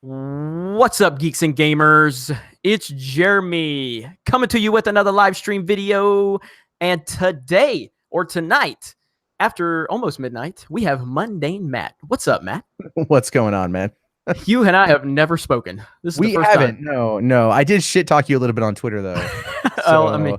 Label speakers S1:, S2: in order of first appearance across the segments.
S1: What's up, geeks and gamers? It's Jeremy coming to you with another live stream video. And today, or tonight, after almost midnight, we have Mundanematt. What's up, Matt?
S2: What's going on, man?
S1: You and I have never spoken. This is
S2: We
S1: the first
S2: haven't.
S1: time.
S2: No. I did shit talk you a little bit on Twitter though.
S1: I mean,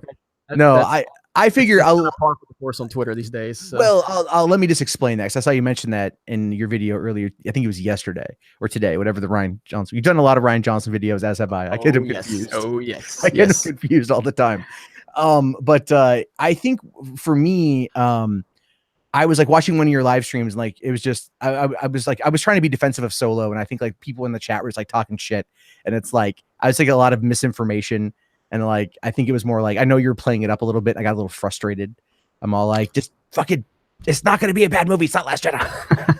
S2: I figure I'll
S1: par for the course on Twitter these days. So.
S2: Well, I'll let me just explain that, 'cause I saw you mention that in your video earlier. I think it was yesterday or today, whatever the Ryan Johnson. You've done a lot of Ryan Johnson videos, as have I. I get him confused.
S1: Oh yes.
S2: I get him confused all the time. But I think for me, I was like watching one of your live streams, and like it was just I was trying to be defensive of Solo, and I think like people in the chat were just like talking shit, and it's like I was like a lot of misinformation, and like I think it was more like I know you're playing it up a little bit. I got a little frustrated. I'm all like, just fucking, it's not going to be a bad movie. It's not Last Jedi.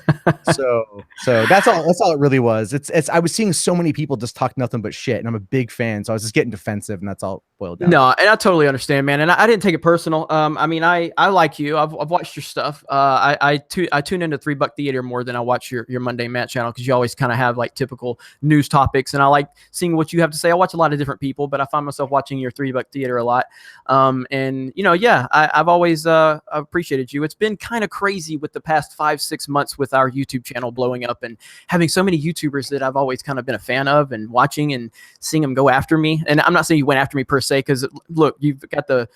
S2: so that's all it really was. I was seeing so many people just talk nothing but shit, and I'm a big fan, so I was just getting defensive, and that's all it boiled down.
S1: No, and I totally understand, man. And I didn't take it personal. I mean, I like you. I've watched your stuff. I tune into $3 Theater more than I watch your Mundanematt channel, because you always kind of have like typical news topics, and I like seeing what you have to say. I watch a lot of different people, but I find myself watching your $3 Theater a lot. And you know, yeah, I've always appreciated you. It's been kind of crazy with the past 5-6 months with our YouTube channel blowing up and having so many YouTubers that I've always kind of been a fan of and watching and seeing them go after me. And I'm not saying you went after me per se, because look, you got the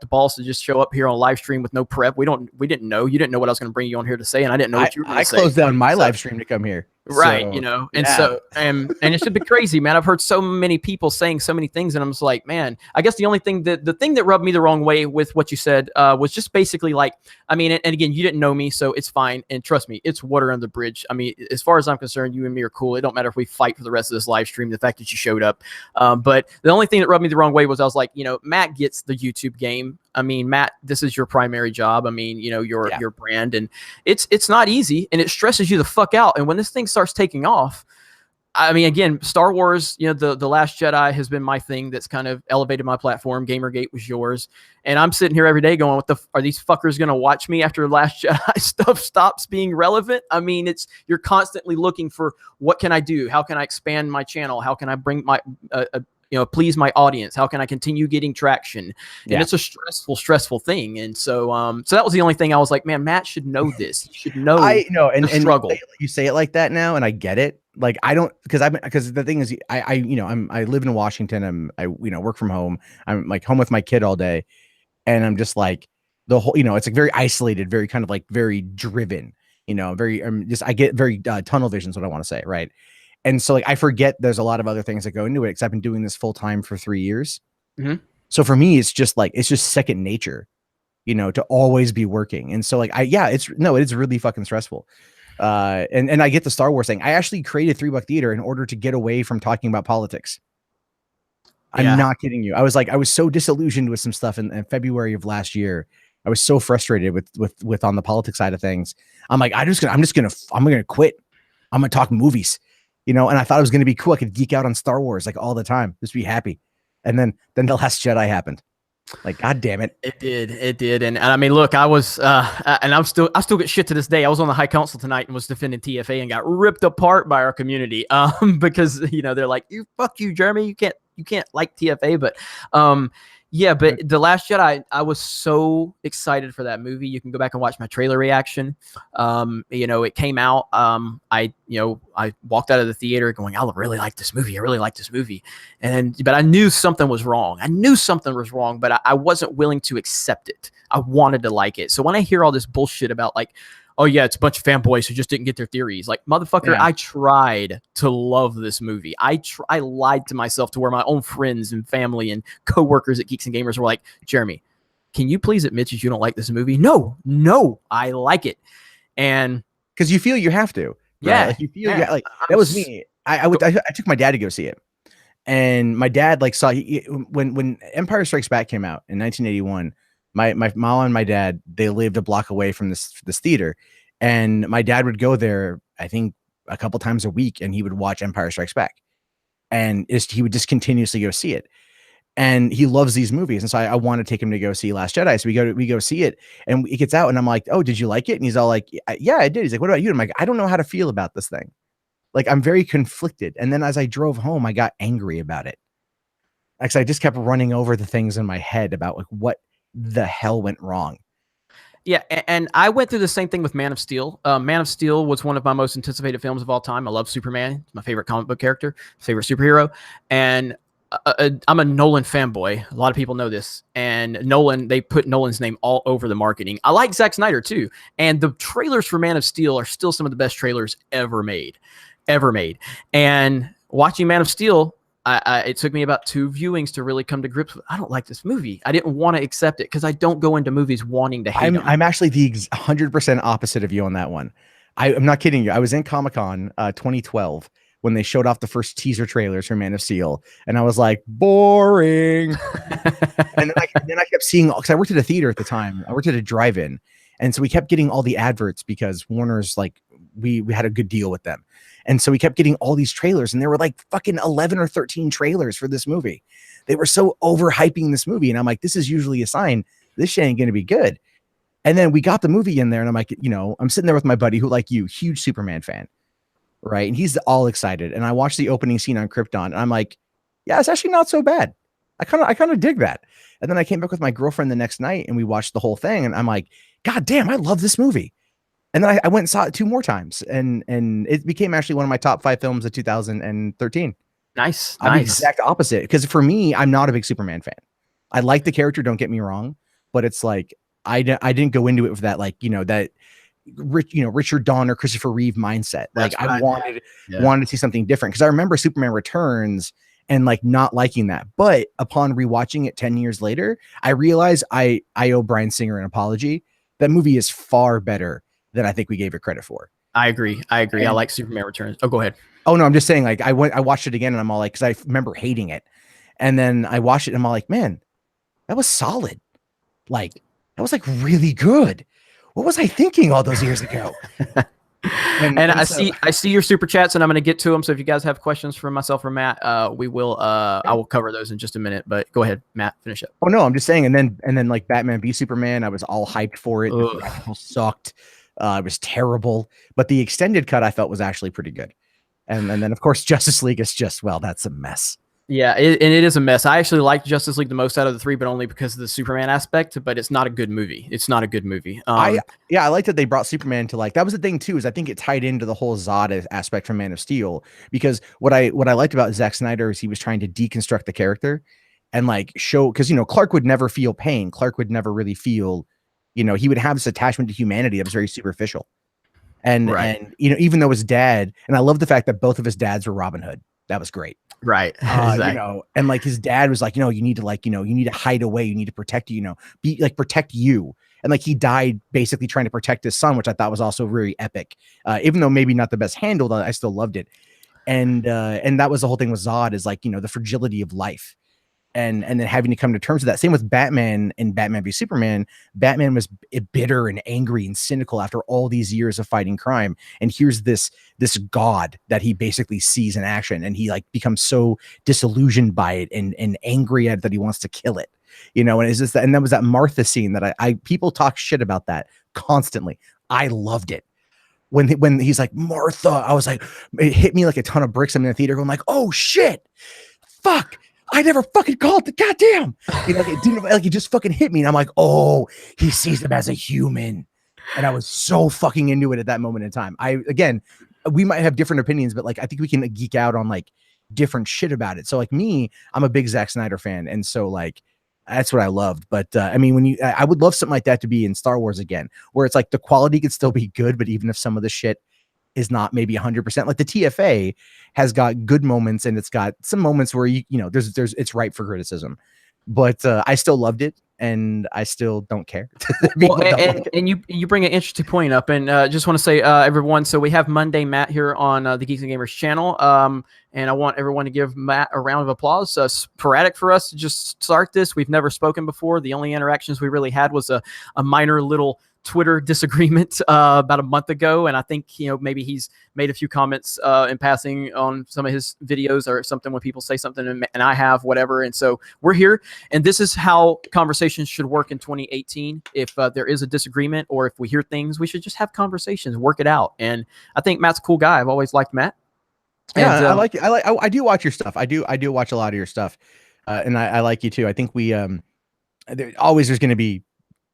S1: balls to just show up here on a live stream with no prep. We didn't know. You didn't know what I was going to bring you on here to say, and I didn't know what you were going to say.
S2: I closed down my live stream to come here.
S1: Right, so, you know, and yeah. So and it should be crazy, man. I've heard so many people saying so many things, and I'm just like, man, I guess the thing that rubbed me the wrong way with what you said was just basically like, I mean, and again, you didn't know me, so it's fine, and trust me, it's water under the bridge. I mean, as far as I'm concerned, you and me are cool. It don't matter if we fight for the rest of this live stream. The fact that you showed up, but the only thing that rubbed me the wrong way was I was like, you know, Matt gets the YouTube game. I mean, Matt, this is your primary job. I mean, you know, your brand, and it's not easy, and it stresses you the fuck out. And when this thing starts taking off, I mean, again, Star Wars, you know, the Last Jedi has been my thing that's kind of elevated my platform. Gamergate was yours, and I'm sitting here every day going, "What are these fuckers going to watch me after Last Jedi stuff stops being relevant?" I mean, you're constantly looking for what can I do? How can I expand my channel? How can I bring my please my audience? How can I continue getting traction? And it's a stressful thing. And so, so that was the only thing I was like, man, Matt should know this. He should know. I know, and
S2: struggle. You say it like that now, and I get it. Like I don't, because the thing is, I live in Washington. I work from home. I'm like home with my kid all day, and I'm just like the whole, it's like very isolated, very kind of like very driven. I get very tunnel vision is what I want to say, right? And so like I forget there's a lot of other things that go into it, because I've been doing this full time for 3 years. Mm-hmm. So for me, it's just second nature, to always be working. And so like it's really fucking stressful. And I get the Star Wars thing. I actually created $3 Theater in order to get away from talking about politics. I'm not kidding you. I was so disillusioned with some stuff in February of last year. I was so frustrated with on the politics side of things. I'm like, I'm gonna quit. I'm gonna talk movies. And I thought it was going to be cool. I could geek out on Star Wars like all the time, just be happy. And then The Last Jedi happened. Like, God damn it.
S1: It did. And I mean, look, I was, and I still get shit to this day. I was on the High Council tonight and was defending TFA and got ripped apart by our community. Because, they're like, fuck you, Jeremy. You can't like TFA, but, yeah, but The Last Jedi, I was so excited for that movie. You can go back and watch my trailer reaction. It came out. I walked out of the theater going, I really like this movie. I really like this movie. But I knew something was wrong. But I wasn't willing to accept it. I wanted to like it. So when I hear all this bullshit about like, oh yeah, it's a bunch of fanboys who just didn't get their theories. Like, motherfucker, I tried to love this movie. I lied to myself to where my own friends and family and coworkers at Geeks and Gamers were like, Jeremy, can you please admit that you don't like this movie? No, I like it. And
S2: because you feel you have to. Right?
S1: Yeah.
S2: Like you feel like that was me. I took my dad to go see it. And my dad saw when Empire Strikes Back came out in 1981. My mom and my dad, they lived a block away from this theater, and my dad would go there, I think, a couple times a week, and he would watch Empire Strikes Back, and he would just continuously go see it. And he loves these movies, and so I want to take him to go see Last Jedi. So we go see it, and it gets out, and I'm like, oh, did you like it? And he's all like, yeah, I did. He's like, what about you? And I'm like, I don't know how to feel about this thing. like I'm very conflicted. And then as I drove home, I got angry about it. Like, I just kept running over the things in my head about like what the hell went wrong.
S1: Yeah, and I went through the same thing with Man of Steel. Man of Steel was one of my most anticipated films of all time. I love Superman. It's my favorite comic book character, favorite superhero. And I'm a Nolan fanboy. A lot of people know this. And Nolan, they put Nolan's name all over the marketing. I like Zack Snyder too. And the trailers for Man of Steel are still some of the best trailers ever made. And watching Man of Steel, it took me about 2 viewings to really come to grips with, I don't like this movie. I didn't want to accept it because I don't go into movies wanting to hate them.
S2: I'm actually the 100% opposite of you on that one. I'm not kidding you. I was in Comic-Con 2012 when they showed off the first teaser trailers for Man of Steel, and I was like, boring. and then I kept seeing, because I worked at a theater at the time. I worked at a drive-in, and so we kept getting all the adverts because Warner's like, we had a good deal with them. And so we kept getting all these trailers, and there were like fucking 11 or 13 trailers for this movie. They were so overhyping this movie. And I'm like, this is usually a sign this shit ain't going to be good. And then we got the movie in there, and I'm like, you know, I'm sitting there with my buddy who, like you, huge Superman fan. Right. And he's all excited. And I watched the opening scene on Krypton, and I'm like, yeah, it's actually not so bad. I kind of dig that. And then I came back with my girlfriend the next night, and we watched the whole thing, and I'm like, God damn, I love this movie. And then I went and saw it 2 more times, and it became actually one of my top 5 films of 2013.
S1: Nice.
S2: I'm the exact opposite, because for me, I'm not a big Superman fan. I like the character, don't get me wrong, but it's like I didn't go into it with that, like, you know, that Richard Donner, Christopher Reeve mindset. Like, I wanted to see something different, because I remember Superman Returns and like not liking that. But upon rewatching it 10 years later, I realized I owe Bryan Singer an apology. That movie is far better than I think we gave it credit for.
S1: I agree. I like Superman Returns. Oh, go ahead.
S2: Oh no, I'm just saying, like, I watched it again, and I'm all like, because I remember hating it, and then I watched it, and I'm all like, man, that was solid. Like, that was like really good. What was I thinking all those years ago? and I see your super chats, and I'm going to get to them. So if you guys have questions for myself or Matt, I will cover those in just a minute. But go ahead, Matt, finish up. Oh no, I'm just saying. And then like Batman v Superman, I was all hyped for it. The graphics sucked. It was terrible, but the extended cut I felt was actually pretty good. And then of course Justice League is just, well, that's a mess.
S1: Yeah, it is a mess. I actually like Justice League the most out of the 3, but only because of the Superman aspect. But it's not a good movie. I like that they brought Superman to, like, that was the thing too, is I think it tied into the whole Zod aspect from Man of Steel, because what I liked about Zack Snyder is he was trying to deconstruct the character and like show, because, you know, Clark would never feel pain. Clark would never really feel, you know, he would have this attachment to humanity that was very superficial. And you know, even though his dad, and I love the fact that both of his dads were Robin Hood. That was great. Right. Exactly.
S2: You know, and like his dad was like, you know, you need to hide away. You need to protect, protect you. And like he died basically trying to protect his son, which I thought was also really epic. Even though maybe not the best handled, I still loved it. And that was the whole thing with Zod, is like, you know, the fragility of life. And then having to come to terms with that. Same with Batman and Batman v Superman. Batman was bitter and angry and cynical after all these years of fighting crime. And here's this god that he basically sees in action, and he like becomes so disillusioned by it and angry at it that he wants to kill it. You know, and it's just that, and that was that Martha scene that I people talk shit about that constantly. I loved it. When he's like, Martha, I was like, it hit me like a ton of bricks. I'm in the theater going like, oh shit, fuck. I never fucking called the goddamn. You know, like, it didn't, like, it just fucking hit me. And I'm like, oh, he sees him as a human. And I was so fucking into it at that moment in time. Again, we might have different opinions, but like, I think we can geek out on like different shit about it. So like me, I'm a big Zack Snyder fan. And so like, that's what I loved. But I mean, I would love something like that to be in Star Wars again, where it's like the quality could still be good, but even if some of the shit is not maybe 100%, like the TFA has got good moments, and it's got some moments where you know there's it's ripe for criticism, but I still loved it, and I still don't care.
S1: And you bring an interesting point up, and just want to say everyone, so we have Mundanematt here on the Geeks and Gamers channel, and I want everyone to give Matt a round of applause. Sporadic for us to just start this. We've never spoken before. The only interactions we really had was a minor little Twitter disagreement about a month ago, and I think, you know, maybe he's made a few comments in passing on some of his videos or something when people say something, and I have whatever. And so we're here, and this is how conversations should work in 2018. If there is a disagreement, or if we hear things, we should just have conversations, work it out. And I think Matt's a cool guy. I've always liked Matt.
S2: Yeah,
S1: And
S2: I like it. I do watch your stuff. I do watch a lot of your stuff. And I like you too. I think there's going to be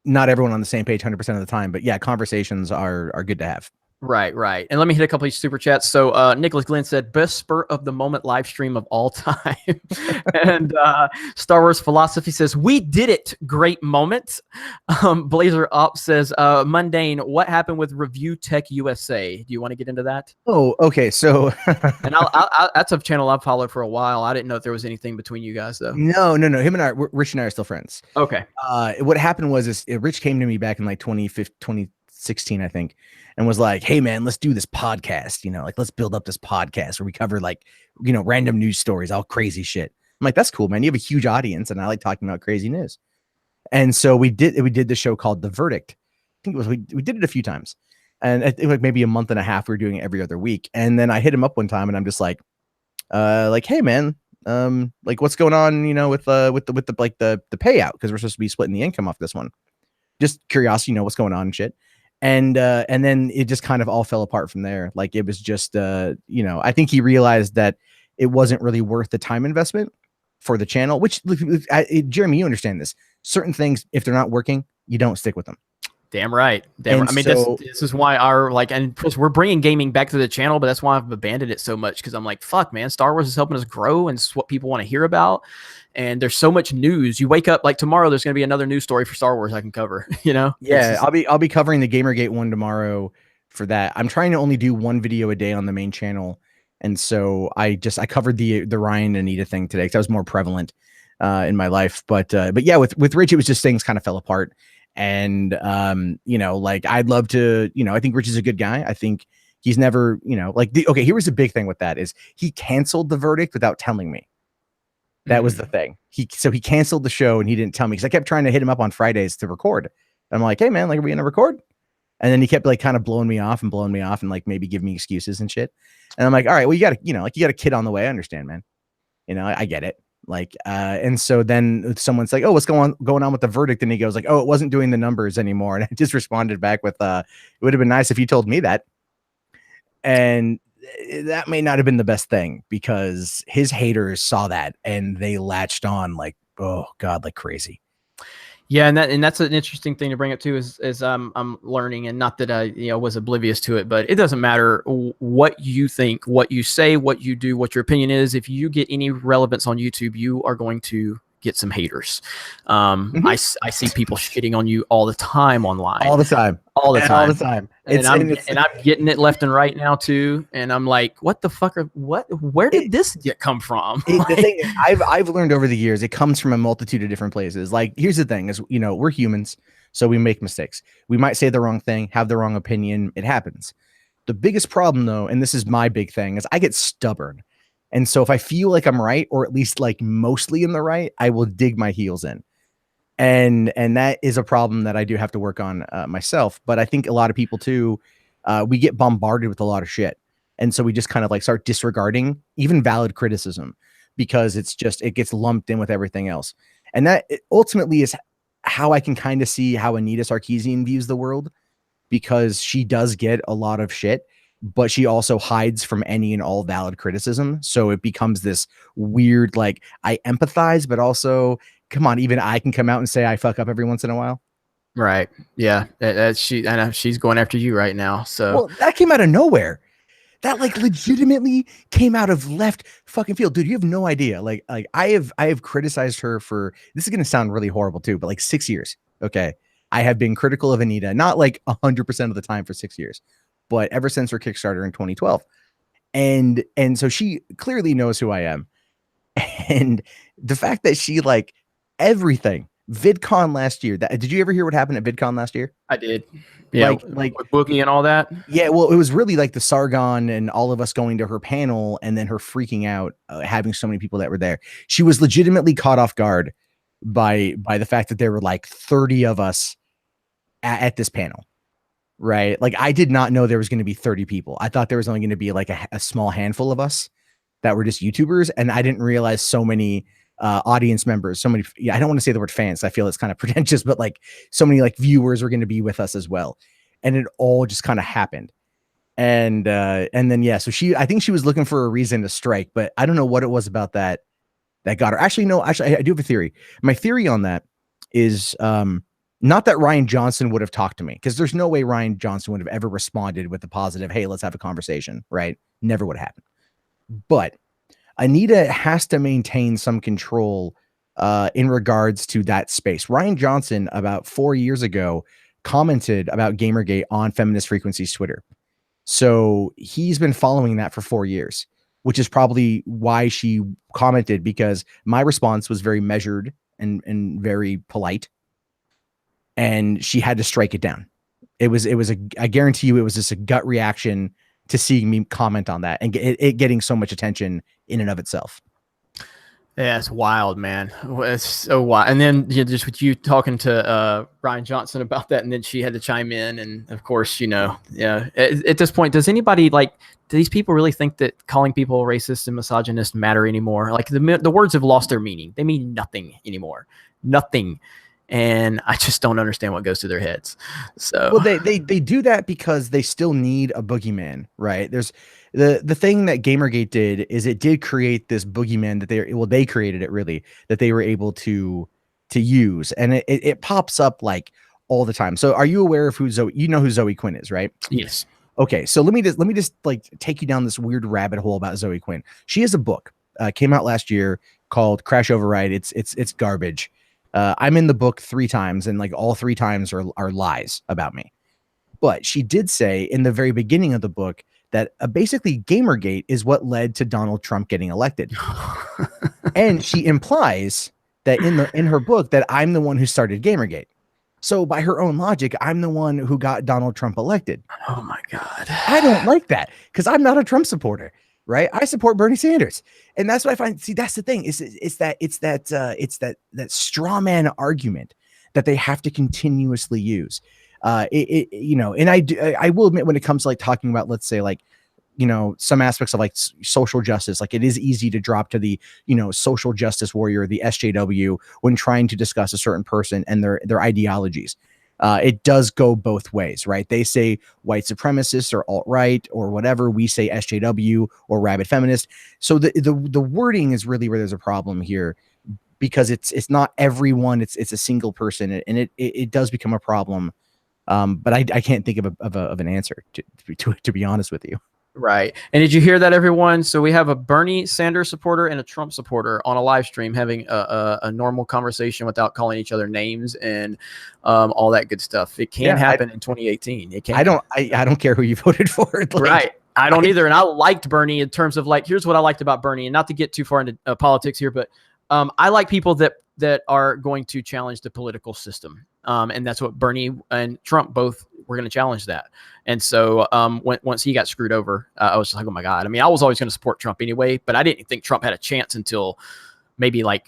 S2: not everyone on the same page 100% of the time, but yeah, conversations are good to have.
S1: Right, right. And let me hit a couple of super chats. So Nicholas Glenn said, best spur of the moment live stream of all time. And Star Wars Philosophy says, we did it. Great moment. Blazer Up says, Mundane, what happened with Review Tech USA? Do you want to get into that?
S2: Oh, okay. So
S1: and that's a channel I've followed for a while. I didn't know if there was anything between you guys though.
S2: No. Him and Rich and I are still friends.
S1: Okay.
S2: What happened was Rich came to me back in like 2016, I think, and was like, hey man, let's do this podcast, like let's build up this podcast where we cover like, random news stories, all crazy shit. I'm like, that's cool, man. You have a huge audience and I like talking about crazy news. And so we did the show called The Verdict. I think it was, we did it a few times, and I think like maybe a month and a half, we were doing it every other week. And then I hit him up one time and I'm just like, hey man, like what's going on, with the like the payout, because we're supposed to be splitting the income off this one. Just curiosity, what's going on and shit. And then it just kind of all fell apart from there. Like it was just, I think he realized that it wasn't really worth the time investment for the channel, which Jeremy, you understand this. Certain things, if they're not working, you don't stick with them.
S1: Damn right. I mean, this is why and plus we're bringing gaming back to the channel, but that's why I've abandoned it so much. Because I'm like, fuck, man, Star Wars is helping us grow, and it's what people want to hear about. And there's so much news. You wake up like tomorrow, there's going to be another news story for Star Wars I can cover.
S2: Yeah, I'll be covering the Gamergate one tomorrow for that. I'm trying to only do one video a day on the main channel, and so I covered the Ryan and Anita thing today because that was more prevalent in my life. But yeah, with Rich, it was just things kind of fell apart. And like I'd love to, I think Rich is a good guy. I think he's never, okay, here was the big thing with that is he canceled The Verdict without telling me. That was the thing. He canceled the show and he didn't tell me, because I kept trying to hit him up on Fridays to record. I'm like, hey man, like, are we gonna record? And then he kept like kind of blowing me off and like maybe give me excuses and shit. And I'm like, all right, well, you got a kid on the way. I understand, man. I get it. Like, and so then someone's like, oh, what's going on with The Verdict? And he goes like, oh, it wasn't doing the numbers anymore. And I just responded back with, it would have been nice if you told me that. And that may not have been the best thing, because his haters saw that and they latched on like, oh God, like crazy.
S1: Yeah, and that's an interesting thing to bring up too. Is I'm learning, and not that I was oblivious to it, but it doesn't matter what you think, what you say, what you do, what your opinion is. If you get any relevance on YouTube, you are going to get some haters. I see people shitting on you all the time online.
S2: All the time.
S1: And I'm getting it left and right now too. And I'm like, what the fuck? Where did this come from?
S2: The thing is, I've learned over the years, it comes from a multitude of different places. Like, here's the thing is, we're humans, so we make mistakes. We might say the wrong thing, have the wrong opinion. It happens. The biggest problem though, and this is my big thing, is I get stubborn. And so if I feel like I'm right, or at least like mostly in the right, I will dig my heels in. And that is a problem that I do have to work on myself. But I think a lot of people too, we get bombarded with a lot of shit. And so we just kind of like start disregarding even valid criticism, because it gets lumped in with everything else. And that ultimately is how I can kind of see how Anita Sarkeesian views the world, because she does get a lot of shit, but she also hides from any and all valid criticism. So it becomes this weird, like, I empathize, but also, come on, even I can come out and say I fuck up every once in a while.
S1: Right. Yeah. I know she's going after you right now. So
S2: well, that came out of nowhere. That like legitimately came out of left fucking field. Dude, you have no idea. Like I have criticized her for, this is going to sound really horrible too, but like 6 years. Okay. I have been critical of Anita, not like 100% of the time for 6 years, but ever since her Kickstarter in 2012. And so she clearly knows who I am. And the fact that she like everything, VidCon last year, did you ever hear what happened at VidCon last year?
S1: I did. Yeah. Like with Boogie and all that.
S2: Yeah. Well, it was really like the Sargon and all of us going to her panel, and then her freaking out, having so many people that were there. She was legitimately caught off guard by the fact that there were like 30 of us at this panel. Right. Like, I did not know there was going to be 30 people. I thought there was only going to be like a small handful of us that were just YouTubers. And I didn't realize so many audience members, so many, I don't want to say the word fans. I feel it's kind of pretentious, but like so many like viewers were going to be with us as well. And it all just kind of happened. And then yeah, so I think she was looking for a reason to strike, but I don't know what it was about that got her. Actually, no, actually I do have a theory. My theory on that is not that Ryan Johnson would have talked to me, because there's no way Ryan Johnson would have ever responded with the positive, hey, let's have a conversation, right? Never would happen. But Anita has to maintain some control in regards to that space. Ryan Johnson, about 4 years ago, commented about Gamergate on Feminist Frequency's Twitter. So he's been following that for 4 years, which is probably why she commented, because my response was very measured and very polite, and she had to strike it down. It was I guarantee you, it was just a gut reaction to seeing me comment on that and it getting so much attention in and of itself.
S1: Yeah, it's wild, man. It's so wild. And then just with you talking to Ryan Johnson about that, and then she had to chime in. And of course, yeah, at this point, does anybody do these people really think that calling people racist and misogynist matter anymore? Like the words have lost their meaning. They mean nothing anymore. Nothing. And I just don't understand what goes through their heads. So
S2: well, they do that because they still need a boogeyman, right? There's the thing that Gamergate did is it did create this boogeyman that they created it, really, that they were able to use, and it pops up like all the time. So are you aware of who Zoe? You know who Zoe Quinn is, right?
S1: Yes.
S2: Okay, so let me just like take you down this weird rabbit hole about Zoe Quinn. She has a book, came out last year, called Crash Override. It's garbage. I'm in the book 3 times, and like all 3 times are lies about me. But she did say in the very beginning of the book that basically Gamergate is what led to Donald Trump getting elected. And she implies that in her book that I'm the one who started Gamergate. So by her own logic, I'm the one who got Donald Trump elected.
S1: Oh my God.
S2: I don't like that, because I'm not a Trump supporter. Right, I support Bernie Sanders, and that's what I find. See, that's the thing. It's that straw man argument that they have to continuously use. And I will admit, when it comes to like talking about, let's say, like, some aspects of like social justice, like it is easy to drop to the social justice warrior, the SJW, when trying to discuss a certain person and their ideologies. It does go both ways, right? They say white supremacists or alt-right or whatever. We say SJW or rabid feminist. So the wording is really where there's a problem here, because it's not everyone. It's a single person, and it does become a problem. But I can't think of an answer to be honest with you.
S1: Right. And did you hear that, everyone? So we have a Bernie Sanders supporter and a Trump supporter on a live stream having a normal conversation without calling each other names and all that good stuff. It can happen in 2018. It can. I
S2: don't care who you voted for. Like,
S1: right. I don't either. And I liked Bernie in terms of like, here's what I liked about Bernie, and not to get too far into politics here, but I like people that are going to challenge the political system. And that's what Bernie and Trump both were going to challenge that. And so once he got screwed over, I was just like, oh my God. I mean, I was always going to support Trump anyway, but I didn't think Trump had a chance until maybe about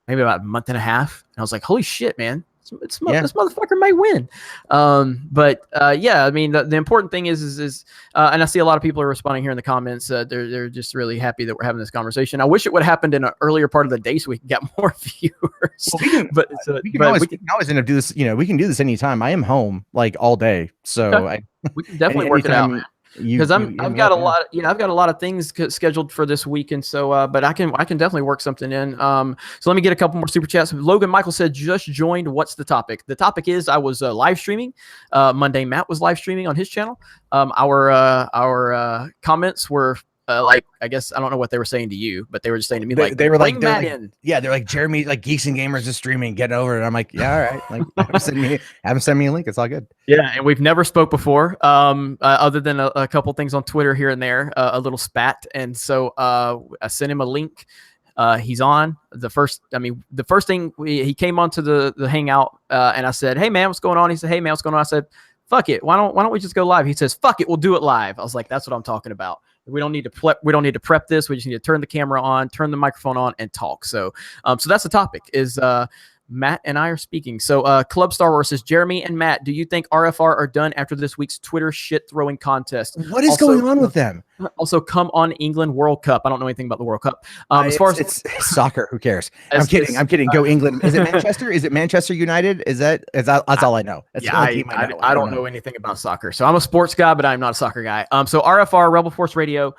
S1: a month and a half. And I was like, holy shit, man. This motherfucker might win. Yeah, I mean, the important thing is and I see a lot of people are responding here in the comments. They're just really happy that we're having this conversation. I wish it would have happened in an earlier part of the day so we can get more viewers.
S2: Well, we can always end up do this. We can do this anytime. I am home like all day, so
S1: we can definitely work it out, man. Because I've got a lot of things scheduled for this week, and so but I can definitely work something in. So let me get a couple more super chats. Logan Michael said, just joined. What's the topic? The topic is I was live streaming. Mundanematt was live streaming on his channel. Our comments were like, I guess I don't know what they were saying to you, but they were just saying to me like
S2: they're like Jeremy, like Geeks and Gamers is streaming, get over it. I'm like, yeah, all right. Like have him send me a link. It's all good.
S1: Yeah, and we've never spoke before, other than a couple things on Twitter here and there, a little spat. And so I sent him a link. He's on the first thing he came onto the hangout, and I said, hey man, what's going on? He said, hey man, what's going on? I said, fuck it. Why don't we just go live? He says, fuck it. We'll do it live. I was like, that's what I'm talking about. We don't need to prep this. We just need to turn the camera on, turn the microphone on, and talk. So that's the topic. Is Matt and I are speaking. So Club Star Wars says, Jeremy and Matt, do you think RFR are done after this week's Twitter shit throwing contest?
S2: What is going on with them?
S1: Also, come on, England World Cup. I don't know anything about the World Cup. As far as
S2: it's soccer, who cares? I'm kidding. Go England. Is it Manchester? Is it Manchester United? That's all I know. That's the only team I know.
S1: I don't know anything about soccer. So I'm a sports guy, but I'm not a soccer guy. So RFR, Rebel Force Radio,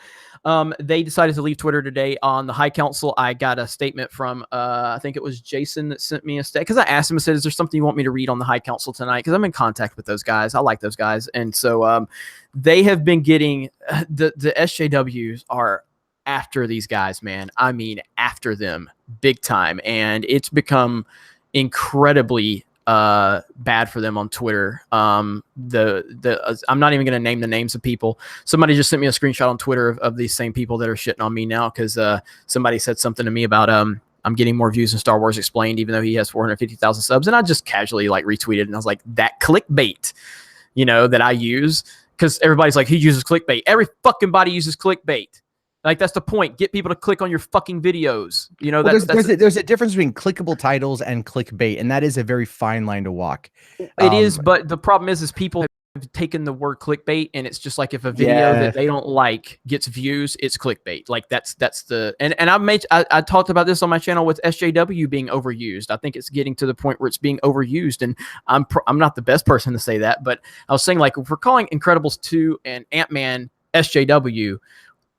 S1: they decided to leave Twitter today on the High Council. I got a statement from, I think it was Jason that sent me a statement, because I asked him, I said, is there something you want me to read on the High Council tonight? Because I'm in contact with those guys. I like those guys. And so they have been getting, the SJWs are after these guys, man. I mean, after them big time. And it's become incredibly bad for them on Twitter. I'm not even going to name the names of people. Somebody just sent me a screenshot on Twitter of these same people that are shitting on me now, because somebody said something to me about I'm getting more views than Star Wars Explained, even though he has 450,000 subs. And I just casually like retweeted, and I was like, that clickbait, that I use, because everybody's like, who uses clickbait? Every fucking body uses clickbait. Like, that's the point. Get people to click on your fucking videos.
S2: There's a difference between clickable titles and clickbait, and that is a very fine line to walk.
S1: It is, but the problem is people have taken the word clickbait, and it's just like, if a video that they don't like gets views, it's clickbait. Like, that's the and I talked about this on my channel with SJW being overused. I think it's getting to the point where it's being overused, and I'm not the best person to say that, but I was saying, like, if we're calling Incredibles 2 and Ant-Man SJW,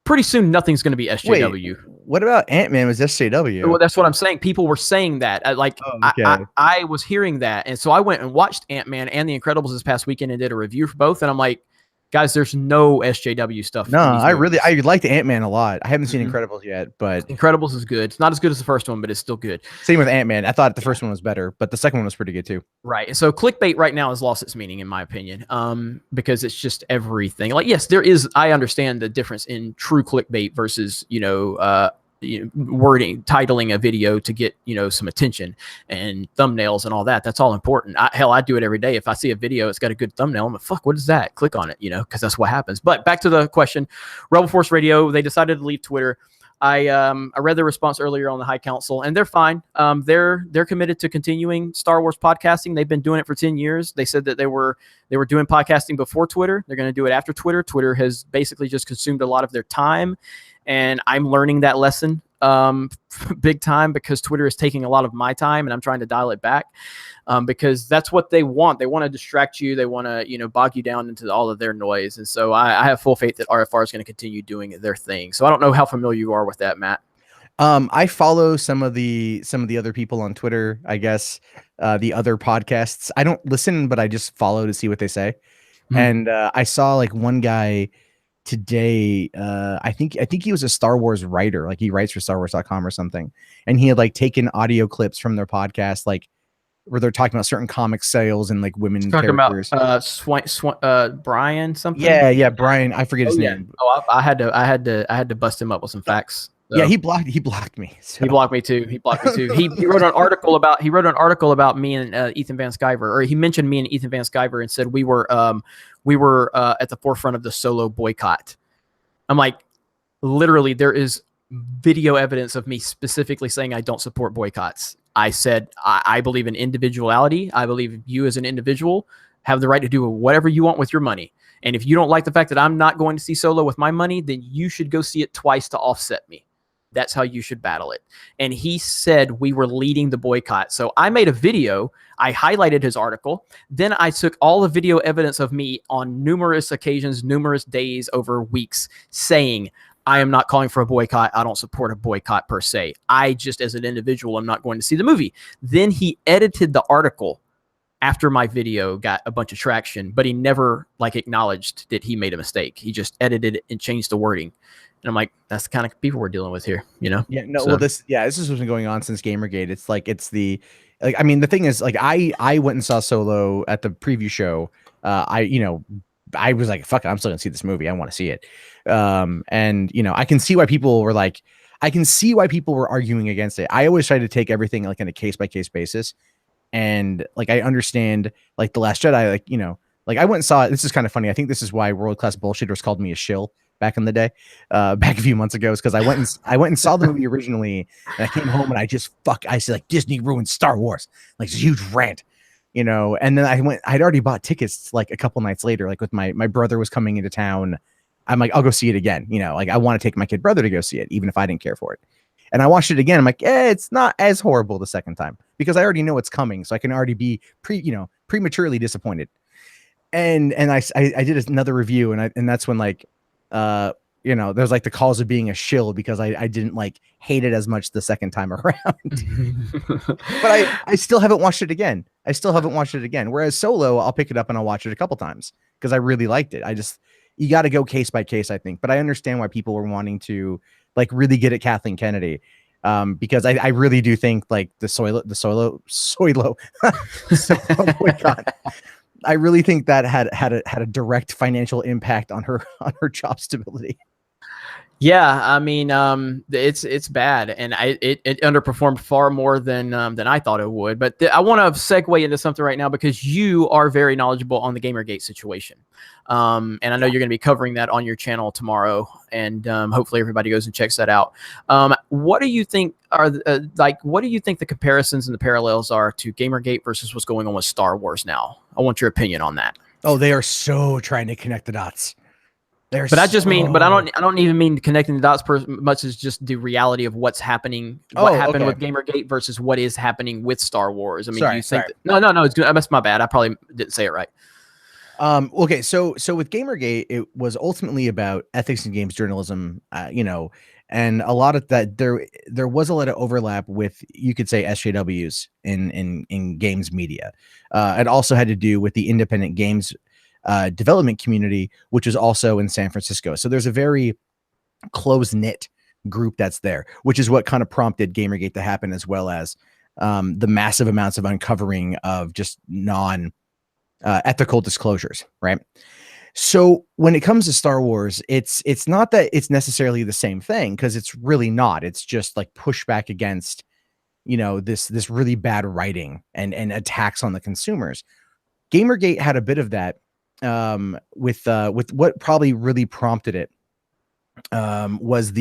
S1: pretty soon nothing's going to be SJW.
S2: Wait, what about Ant-Man was SJW?
S1: Well, that's what I'm saying. People were saying that. I was hearing that. And so I went and watched Ant-Man and The Incredibles this past weekend and did a review for both. And I'm like, guys, there's no SJW stuff.
S2: No, I liked Ant-Man a lot. I haven't seen Incredibles yet, but
S1: Incredibles is good. It's not as good as the first one, but it's still good.
S2: Same with Ant-Man. I thought the first one was better, but the second one was pretty good too.
S1: Right. And so clickbait right now has lost its meaning, in my opinion, because it's just everything. Like, yes, there is. I understand the difference in true clickbait versus, wording, titling a video to get, some attention and thumbnails and all that. That's all important. I do it every day. If I see a video, it's got a good thumbnail, I'm like, fuck, what is that? Click on it, because that's what happens. But back to the question, Rebel Force Radio, they decided to leave Twitter. I read the response earlier on the High Council, and they're fine. They're committed to continuing Star Wars podcasting. They've been doing it for 10 years. They said that they were doing podcasting before Twitter. They're going to do it after Twitter. Twitter has basically just consumed a lot of their time, and I'm learning that lesson big time, because Twitter is taking a lot of my time, and I'm trying to dial it back, because that's what they want. They want to distract you. They want to, bog you down into all of their noise. And so I have full faith that RFR is going to continue doing their thing. So I don't know how familiar you are with that, Matt.
S2: I follow some of the other people on Twitter, I guess, the other podcasts. I don't listen, but I just follow to see what they say. And I saw like one guy today, I think he was a Star Wars writer, like he writes for StarWars.com or something, and he had like taken audio clips from their podcast, like where they're talking about certain comic sales and like women characters.
S1: About Brian something.
S2: Yeah, Brian. I forget his name.
S1: Oh, I had to bust him up with some facts. So.
S2: Yeah, he blocked me. So.
S1: He blocked me too. He wrote an article about me and Ethan Van Sciver, or he mentioned me and Ethan Van Sciver and said we were at the forefront of the Solo boycott. I'm like, literally, there is video evidence of me specifically saying I don't support boycotts. I said I believe in individuality. I believe you as an individual have the right to do whatever you want with your money. And if you don't like the fact that I'm not going to see Solo with my money, then you should go see it twice to offset me. That's how you should battle it. And he said we were leading the boycott. So I made a video. I highlighted his article. Then I took all the video evidence of me on numerous occasions, numerous days over weeks, saying, I am not calling for a boycott. I don't support a boycott per se. I just, as an individual, am not going to see the movie. Then he edited the article after my video got a bunch of traction, but he never like acknowledged that he made a mistake. He just edited it and changed the wording. And I'm like, that's the kind of people we're dealing with here, Yeah,
S2: no, so. Well, this is what's been going on since Gamergate. It's like, the thing is, like, I went and saw Solo at the preview show. I was like, fuck it, I'm still gonna see this movie. I want to see it. And I can see why people were like, arguing against it. I always try to take everything like on a case by case basis. And like, I understand like The Last Jedi, like I went and saw it. This is kind of funny. I think this is why World Class Bullshitters called me a shill back in the day, back a few months ago, is because I went and saw the movie originally, and I came home and I said like, Disney ruined Star Wars, like it's a huge rant, and then I'd already bought tickets like a couple nights later, like with my brother was coming into town, I'm like, I'll go see it again. You know, like I want to take my kid brother to go see it, even if I didn't care for it. And I watched it again. I'm like, it's not as horrible the second time because I already know what's coming. So I can already be prematurely disappointed. And I did another review, and that's when like, there's like the calls of being a shill because I didn't like hate it as much the second time around. But I still haven't watched it again. Whereas Solo, I'll pick it up and I'll watch it a couple times because I really liked it. You got to go case by case, I think. But I understand why people were wanting to like really get at Kathleen Kennedy. Because I really do think like the Solo boycott. I really think that had a direct financial impact on her job stability.
S1: Yeah, I mean, it's bad, and it underperformed far more than I thought it would. But I want to segue into something right now because you are very knowledgeable on the Gamergate situation, and I know you're going to be covering that on your channel tomorrow, and hopefully everybody goes and checks that out. What do you think are what do you think the comparisons and the parallels are to Gamergate versus what's going on with Star Wars now? I want your opinion on that.
S2: Oh, they are so trying to connect the dots.
S1: But I don't even mean connecting the dots much as just the reality of what's happening, what happened with Gamergate versus what is happening with Star Wars. I mean, do you think no, it's good. That's my bad. I probably didn't say it right.
S2: Okay. So with Gamergate, it was ultimately about ethics and games journalism, and a lot of that there was a lot of overlap with, you could say, SJWs in games media. It also had to do with the independent games development community, which is also in San Francisco. So there's a very close-knit group that's there, which is what kind of prompted Gamergate to happen, as well as the massive amounts of uncovering of just ethical disclosures, right? So when it comes to Star Wars, it's not that it's necessarily the same thing, because it's really not. It's just like pushback against, this really bad writing and attacks on the consumers. Gamergate had a bit of that. With what probably really prompted it was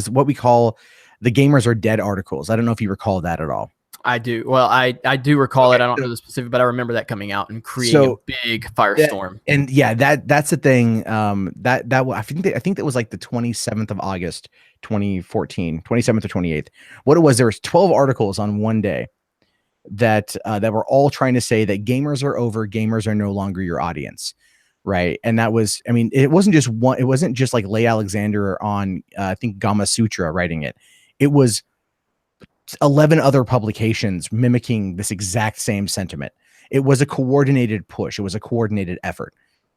S2: what we call the Gamers Are Dead articles. I don't know if you recall that at all.
S1: I do. Well, I do recall it. I don't know the specific, but I remember that coming out and creating a big firestorm.
S2: That's the thing. I think that was like the 27th of August, 2014, 27th or 28th. What it was, there was 12 articles on one day that were all trying to say that gamers are over, gamers are no longer your audience, right? And that was, I mean, it wasn't just one, it wasn't just like Leigh Alexander on I think Gama Sutra writing it. It was 11 other publications mimicking this exact same sentiment. It was a coordinated push. It was a coordinated effort.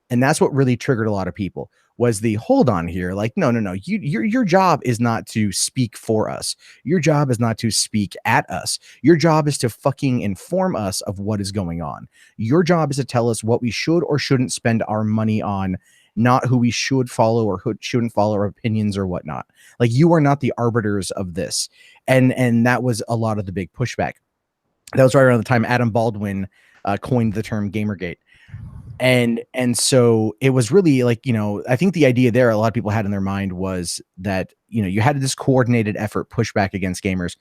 S2: And that's what really triggered a lot of people, was the hold on here. Like, no. Your job is not to speak for us. Your job is not to speak at us. Your job is to fucking inform us of what is going on. Your job is to tell us what we should or shouldn't spend our money on, not who we should follow or who shouldn't follow our opinions or whatnot. Like, you are not the arbiters of this. And that was a lot of the big pushback. That was right around the time Adam Baldwin coined the term Gamergate. And so it was really like, I think the idea there a lot of people had in their mind was that, you had this coordinated effort pushback against gamers.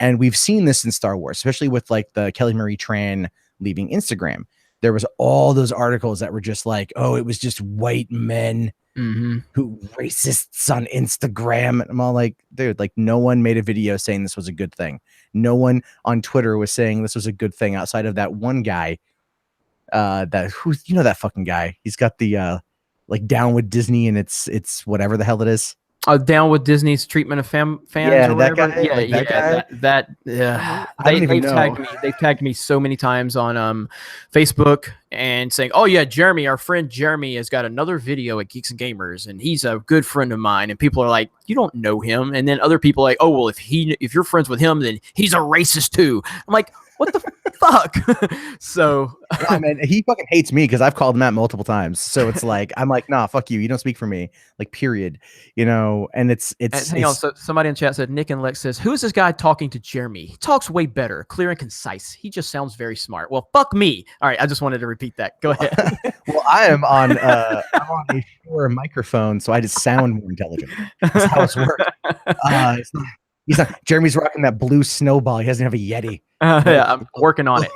S2: And we've seen this in Star Wars, especially with like the Kelly Marie Tran leaving Instagram. There was all those articles that were just like, oh, it was just white men who racists on Instagram. And I'm all like, dude, like no one made a video saying this was a good thing. No one on Twitter was saying this was a good thing outside of that one guy. That fucking guy. He's got the like down with Disney, and it's whatever the hell it is.
S1: Down with Disney's treatment of fans.
S2: Yeah,
S1: or
S2: that
S1: whatever.
S2: guy.
S1: They've tagged me so many times on Facebook and saying, oh yeah, Jeremy, our friend Jeremy has got another video at Geeks and Gamers, and he's a good friend of mine. And people are like, you don't know him. And then other people are like, oh well, if you're friends with him, then he's a racist too. I'm like, what the fuck? So
S2: yeah, man, he fucking hates me because I've called him out multiple times. So it's like, I'm like, nah, fuck you. You don't speak for me. Like, period. And it's
S1: hang on. So somebody in chat said, Nick and Lex says, who is this guy talking to Jeremy? He talks way better, clear and concise. He just sounds very smart. Well, fuck me. All right, I just wanted to repeat that. Go ahead.
S2: Well, I'm on a Shure microphone, so I just sound more intelligent. That's how it's worked. He's not. Jeremy's rocking that blue snowball. He doesn't have a Yeti.
S1: Yeah, I'm working on it.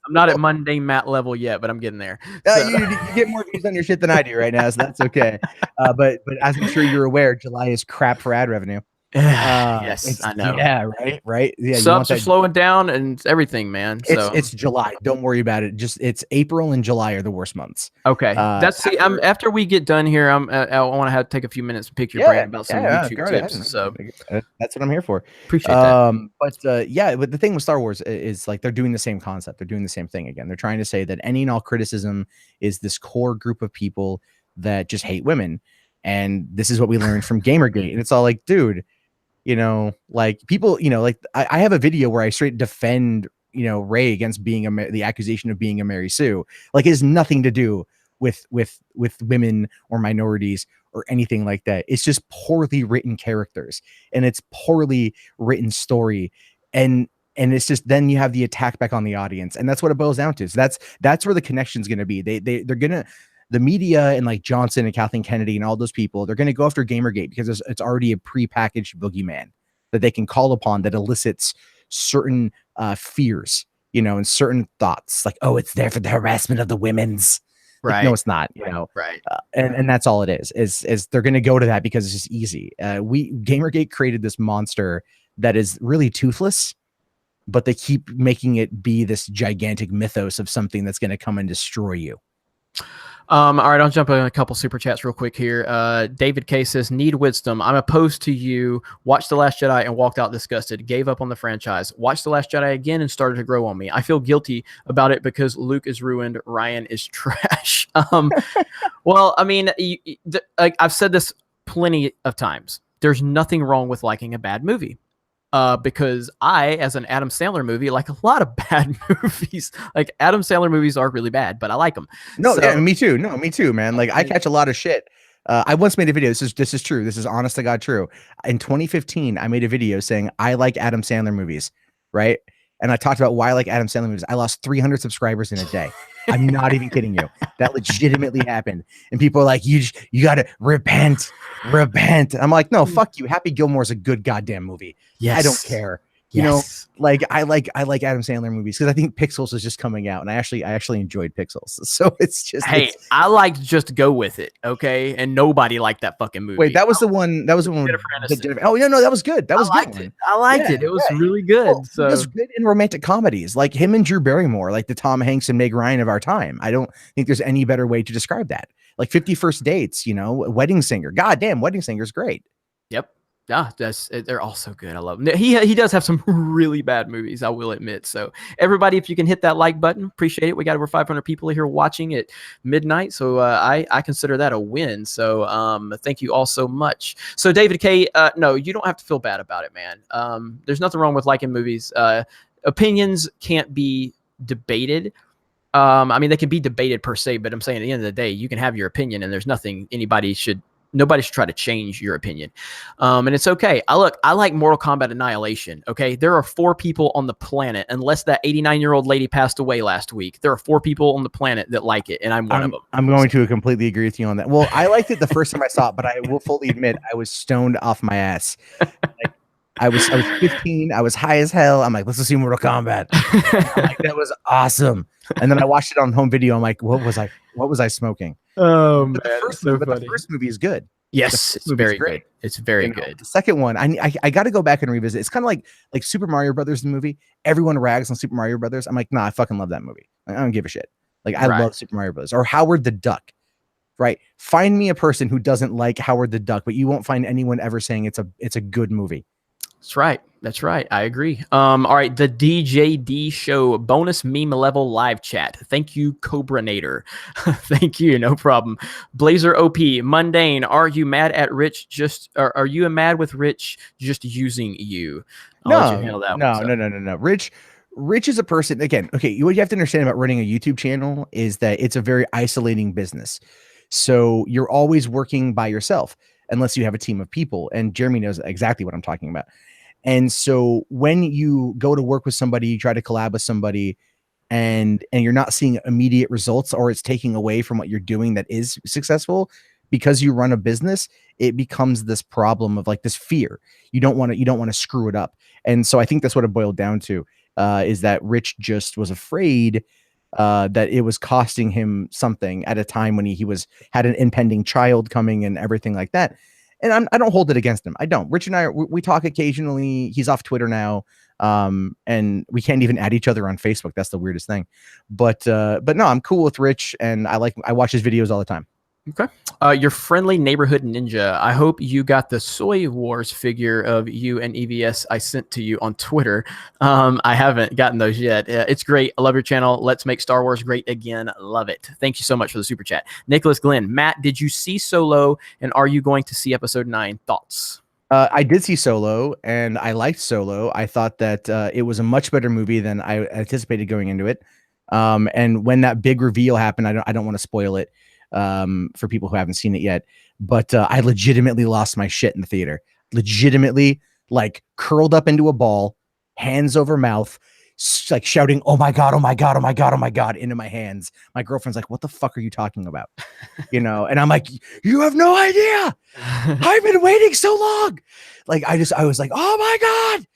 S1: I'm not at Mundanematt level yet, but I'm getting there. So.
S2: You get more views on your shit than I do right now, so that's okay. But as I'm sure you're aware, July is crap for ad revenue.
S1: Yes, I know.
S2: Yeah, right. Yeah,
S1: subs are slowing down and everything, man. So
S2: it's July. Don't worry about it. Just it's April and July are the worst months.
S1: Okay, after we get done here, I want to have to take a few minutes to pick your brain about some YouTube tips. So
S2: that's what I'm here for.
S1: Appreciate that.
S2: But the thing with Star Wars is like they're doing the same concept. They're doing the same thing again. They're trying to say that any and all criticism is this core group of people that just hate women, and this is what we learned from Gamergate. And it's all like, dude. Like people, like I have a video where I straight defend, Ray against being the accusation of being a Mary Sue. Like it has nothing to do with women or minorities or anything like that. It's just poorly written characters and it's poorly written story. And it's just, then you have the attack back on the audience. And that's what it boils down to. So that's where the connection is going to be. They're going to, the media and like Johnson and Kathleen Kennedy and all those people, they're going to go after Gamergate because it's already a prepackaged boogeyman that they can call upon that elicits certain fears, and certain thoughts like, oh, it's there for the harassment of the women's.
S1: Right.
S2: Like, no, it's not,
S1: Right.
S2: And that's all it is they're going to go to that because it's just easy. Gamergate created this monster that is really toothless, but they keep making it be this gigantic mythos of something that's going to come and destroy you.
S1: All right, I'll jump in a couple super chats real quick here. David K says, need wisdom. I'm opposed to you. Watched The Last Jedi and walked out disgusted. Gave up on the franchise. Watched The Last Jedi again and started to grow on me. I feel guilty about it because Luke is ruined. Ryan is trash. Well, I mean, I've said this plenty of times. There's nothing wrong with liking a bad movie. Because I, as an Adam Sandler movie, like a lot of bad movies. Like Adam Sandler movies are really bad, but I like them.
S2: No, yeah, me too. No, me too, man. Like I catch a lot of shit. I once made a video. This is true. This is honest to God true. In 2015, I made a video saying I like Adam Sandler movies, right? And I talked about why I like Adam Sandler movies. I lost 300 subscribers in a day. I'm not even kidding you. That legitimately happened. And people are like, you got to repent. I'm like, no, fuck you. Happy Gilmore's a good goddamn movie.
S1: Yes.
S2: I don't care. Like I like Adam Sandler movies because I think Pixels is just coming out, and I actually enjoyed Pixels. So it's just
S1: I like Just Go With It, okay? And nobody liked that fucking movie.
S2: Wait, that was the one. That was the one. Oh yeah, no, that was good. That was good.
S1: I liked it. It was really good. Well, so
S2: it was good in romantic comedies, like him and Drew Barrymore, like the Tom Hanks and Meg Ryan of our time. I don't think there's any better way to describe that. Like 50 First Dates, Wedding Singer. Goddamn, Wedding Singer's great.
S1: Yep. Yeah, they're all so good. I love them. He does have some really bad movies, I will admit. So everybody, if you can hit that like button, appreciate it. We got over 500 people here watching at midnight, so I consider that a win. So thank you all so much. So David K, no, you don't have to feel bad about it, man. There's nothing wrong with liking movies. Opinions can't be debated. I mean, they can be debated per se, but I'm saying at the end of the day, you can have your opinion, and there's nothing nobody should try to change your opinion. And it's okay. I like Mortal Kombat Annihilation. Okay. There are 4 people on the planet, unless that 89-year-old lady passed away last week. There are 4 people on the planet that like it. And I'm one of them.
S2: I'm going to completely agree with you on that. Well, I liked it the first time I saw it, but I will fully admit I was stoned off my ass. Like, I was 15. I was high as hell. I'm like, let's just see Mortal Kombat. I'm like, that was awesome. And then I watched it on home video. I'm like, what was I smoking?
S1: Oh man,
S2: the first movie is good.
S1: Yes, it's very good. It's very good.
S2: The second one, I got to go back and revisit. It's kind of like Super Mario Brothers, the movie. Everyone rags on Super Mario Brothers. I'm like, nah, I fucking love that movie. I don't give a shit. Like I love Super Mario Brothers or Howard the Duck. Right? Find me a person who doesn't like Howard the Duck, but you won't find anyone ever saying it's a good movie.
S1: That's right. I agree. All right. The DJD show bonus meme level live chat. Thank you, Cobranator. Thank you. No problem. Blazer OP mundane. Are you mad at Rich? Are you mad with Rich just using you?
S2: No. Rich is a person again. Okay. What you have to understand about running a YouTube channel is that it's a very isolating business. So you're always working by yourself unless you have a team of people. And Jeremy knows exactly what I'm talking about. And so when you go to work with somebody, you try to collab with somebody and you're not seeing immediate results, or it's taking away from what you're doing that is successful because you run a business, it becomes this problem of like this fear. You don't want to screw it up. And so I think that's what it boiled down to is that Rich just was afraid that it was costing him something at a time when he had an impending child coming and everything like that. And I don't hold it against him. I don't. Rich and we talk occasionally. He's off Twitter now. And we can't even add each other on Facebook. That's the weirdest thing. But no, I'm cool with Rich, and I watch his videos all the time.
S1: Okay. Your friendly neighborhood ninja. I hope you got the Soy Wars figure of you and EVS I sent to you on Twitter. I haven't gotten those yet. It's great. I love your channel. Let's make Star Wars great again. Love it. Thank you so much for the super chat. Nicholas Glenn. Matt, did you see Solo, and are you going to see episode 9? Thoughts?
S2: I did see Solo, and I liked Solo. I thought that it was a much better movie than I anticipated going into it. And when that big reveal happened, I don't want to spoil it for people who haven't seen it yet, but I legitimately lost my shit in the theater. Legitimately, like, curled up into a ball, hands over mouth, like shouting, "Oh my God, oh my God, oh my God, oh my God," into my hands. My girlfriend's like, "What the fuck are you talking about?" You know, and I'm like, "You have no idea. I've been waiting so long." Like, I was like, "Oh my God."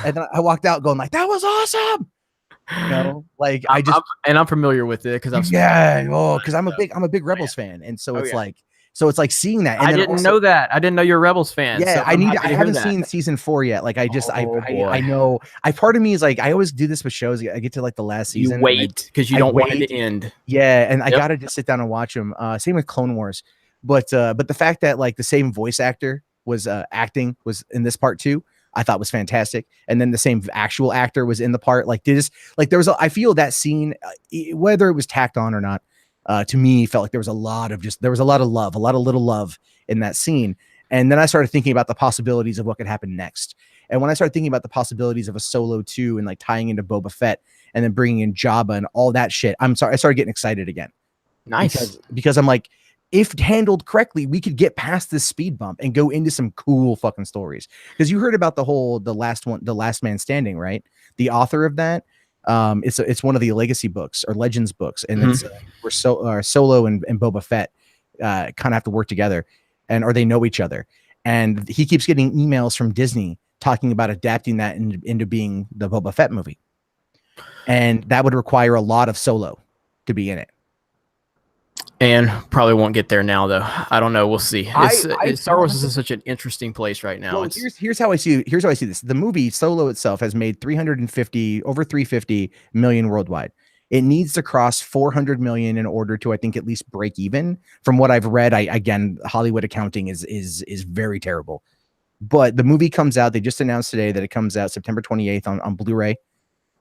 S2: And then I walked out going like, "That was awesome." You know, like
S1: I'm familiar with it because
S2: I'm a big Rebels fan, and so it's like seeing that. And
S1: I didn't know that. I didn't know you're a Rebels fan.
S2: Yeah,
S1: so
S2: I haven't seen season 4 yet. Like I know. Part of me is like, I always do this with shows. I get to like the last season.
S1: You wait because you don't want it to end.
S2: Yeah, and I gotta just sit down and watch them. Same with Clone Wars, but the fact that like the same voice actor was in this part too, I thought was fantastic. And then the same actual actor was in the part. Like I feel that scene, whether it was tacked on or not, to me felt like there was a lot of love, a lot of little love in that scene. And then I started thinking about the possibilities of what could happen next. And when I started thinking about the possibilities of a Solo 2 and like tying into Boba Fett and then bringing in Jabba and all that shit, I started getting excited again.
S1: Nice.
S2: Because I'm like, if handled correctly, we could get past this speed bump and go into some cool fucking stories. Because you heard about the Last Man Standing, right? The author of that, it's one of the legacy books or legends books, and it's where Solo and Boba Fett kind of have to work together, or they know each other. And he keeps getting emails from Disney talking about adapting that into being the Boba Fett movie, and that would require a lot of Solo to be in it.
S1: And probably won't get there now, though. I don't know. We'll see. Star Wars is in such an interesting place right now.
S2: Well, here's how I see this. The movie Solo itself has made over 350 million worldwide. It needs to cross 400 million in order to, I think, at least break even. From what I've read, again, Hollywood accounting is very terrible. But the movie comes out. They just announced today that it comes out September 28th on Blu-ray.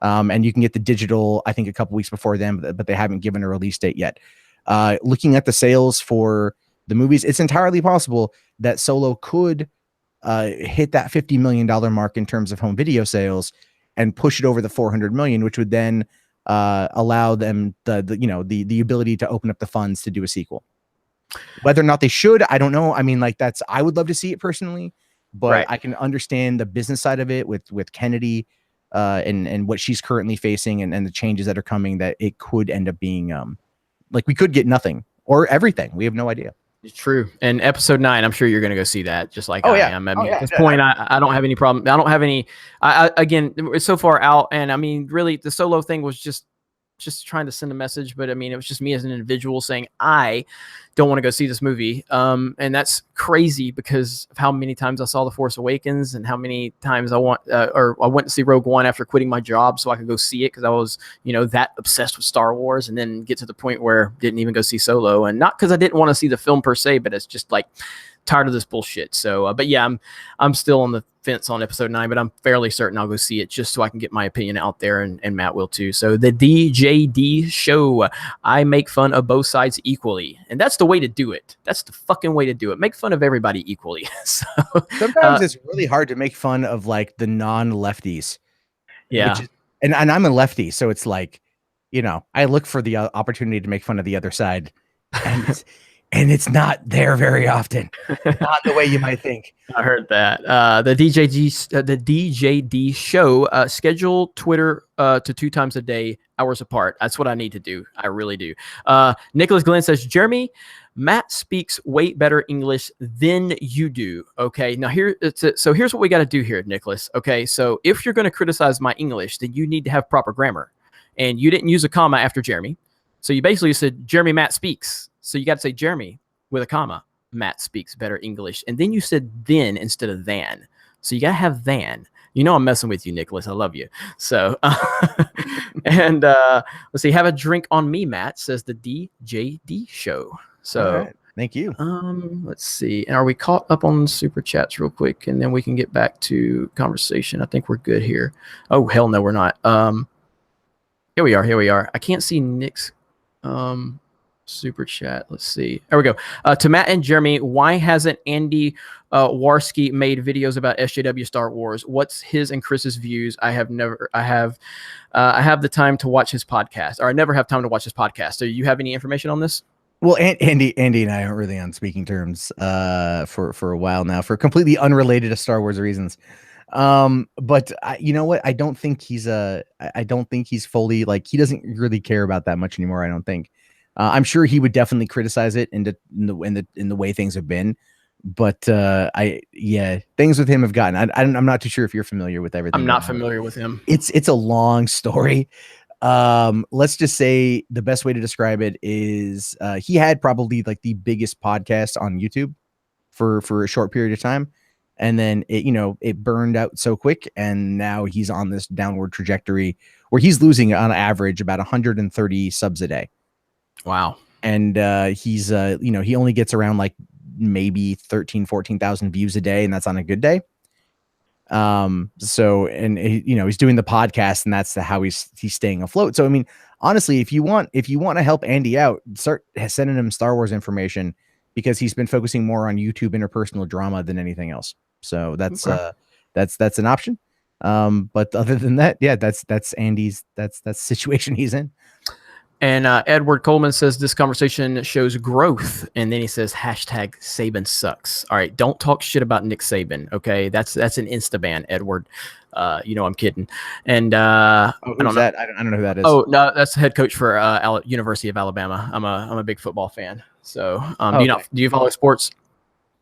S2: And you can get the digital, I think, a couple weeks before then, but they haven't given a release date yet. Looking at the sales for the movies, it's entirely possible that Solo could hit that $50 million mark in terms of home video sales and push it over the 400 million, which would then allow them the ability to open up the funds to do a sequel. Whether or not they should, I don't know. I mean, like, I would love to see it personally, but right. I can understand the business side of it with Kennedy and what she's currently facing and the changes that are coming, that it could end up being like we could get nothing or everything. We have no idea.
S1: It's true. And episode 9, I'm sure you're going to go see that just like I am. I mean, at this point, I don't have any problem. I don't have any, again, it's so far out. And I mean, really the Solo thing was just trying to send a message, but I mean, it was just me as an individual saying, I don't want to go see this movie. And that's crazy because of how many times I saw The Force Awakens and how many times I went to see Rogue One after quitting my job so I could go see it. Cause I was, that obsessed with Star Wars, and then get to the point where didn't even go see Solo, and not cause I didn't want to see the film per se, but it's just like tired of this bullshit. So, but yeah, I'm still on the fence on episode 9, but I'm fairly certain I'll go see it just so I can get my opinion out there, and Matt will too. So the DJD show, I make fun of both sides equally, and that's the way to do it. That's the fucking way to do it. Make fun of everybody equally. So
S2: sometimes it's really hard to make fun of like the non-lefties.
S1: Yeah.
S2: And I'm a lefty, so it's like, I look for the opportunity to make fun of the other side, and it's not there very often, not the way you might think.
S1: I heard that. The DJD show, schedule Twitter to 2 times a day, hours apart. That's what I need to do. I really do. Nicholas Glenn says, Jeremy, Matt speaks way better English than you do. Okay, now here's what we got to do here, Nicholas. Okay, so if you're going to criticize my English, then you need to have proper grammar, and you didn't use a comma after Jeremy, so you basically said Jeremy Matt speaks. So you got to say Jeremy with a comma. Matt speaks better English, and then you said then instead of than. So you got to have than. You know I'm messing with you, Nicholas. I love you. So, and let's see. Have a drink on me, Matt, says the DJD show. So,
S2: right. Thank you.
S1: Let's see. And are we caught up on super chats real quick? And then we can get back to conversation. I think we're good here. Oh, hell no, we're not. Here we are. Here we are. I can't see Nick's super chat. Let's see. There we go. To Matt and Jeremy, why hasn't Andy Warski made videos about SJW Star Wars? What's his and Chris's views? I have the time to watch his podcast, or I never have time to watch his podcast. Do you have any information on this?
S2: Well, Andy and I aren't really on speaking terms for a while now, for completely unrelated to Star Wars reasons. But you know what? I don't think he's fully, like, he doesn't really care about that much anymore. I don't think. I'm sure he would definitely criticize it in the way things have been, but things with him have gotten. I'm not too sure if you're familiar with everything.
S1: I'm not familiar with him.
S2: It's a long story. Let's just say the best way to describe it is he had probably like the biggest podcast on YouTube for a short period of time, and then it burned out so quick, and now he's on this downward trajectory where he's losing on average about 130 subs a day.
S1: Wow.
S2: And he's he only gets around like maybe 14,000 views a day, and that's on a good day. So, and he's doing the podcast, and that's how he's staying afloat. So I mean, honestly, if you want to help Andy out, start sending him Star Wars information, because he's been focusing more on YouTube interpersonal drama than anything else. So that's an option. But other than that, yeah, that's Andy's that's the situation he's in.
S1: And Edward Coleman says this conversation shows growth, and then he says hashtag Saban sucks. All right, don't talk shit about Nick Saban, okay? That's an insta ban, Edward. I'm kidding. And I don't know that. I don't know who that is. Oh no, that's the head coach for University of Alabama. I'm a big football fan. So do you follow sports?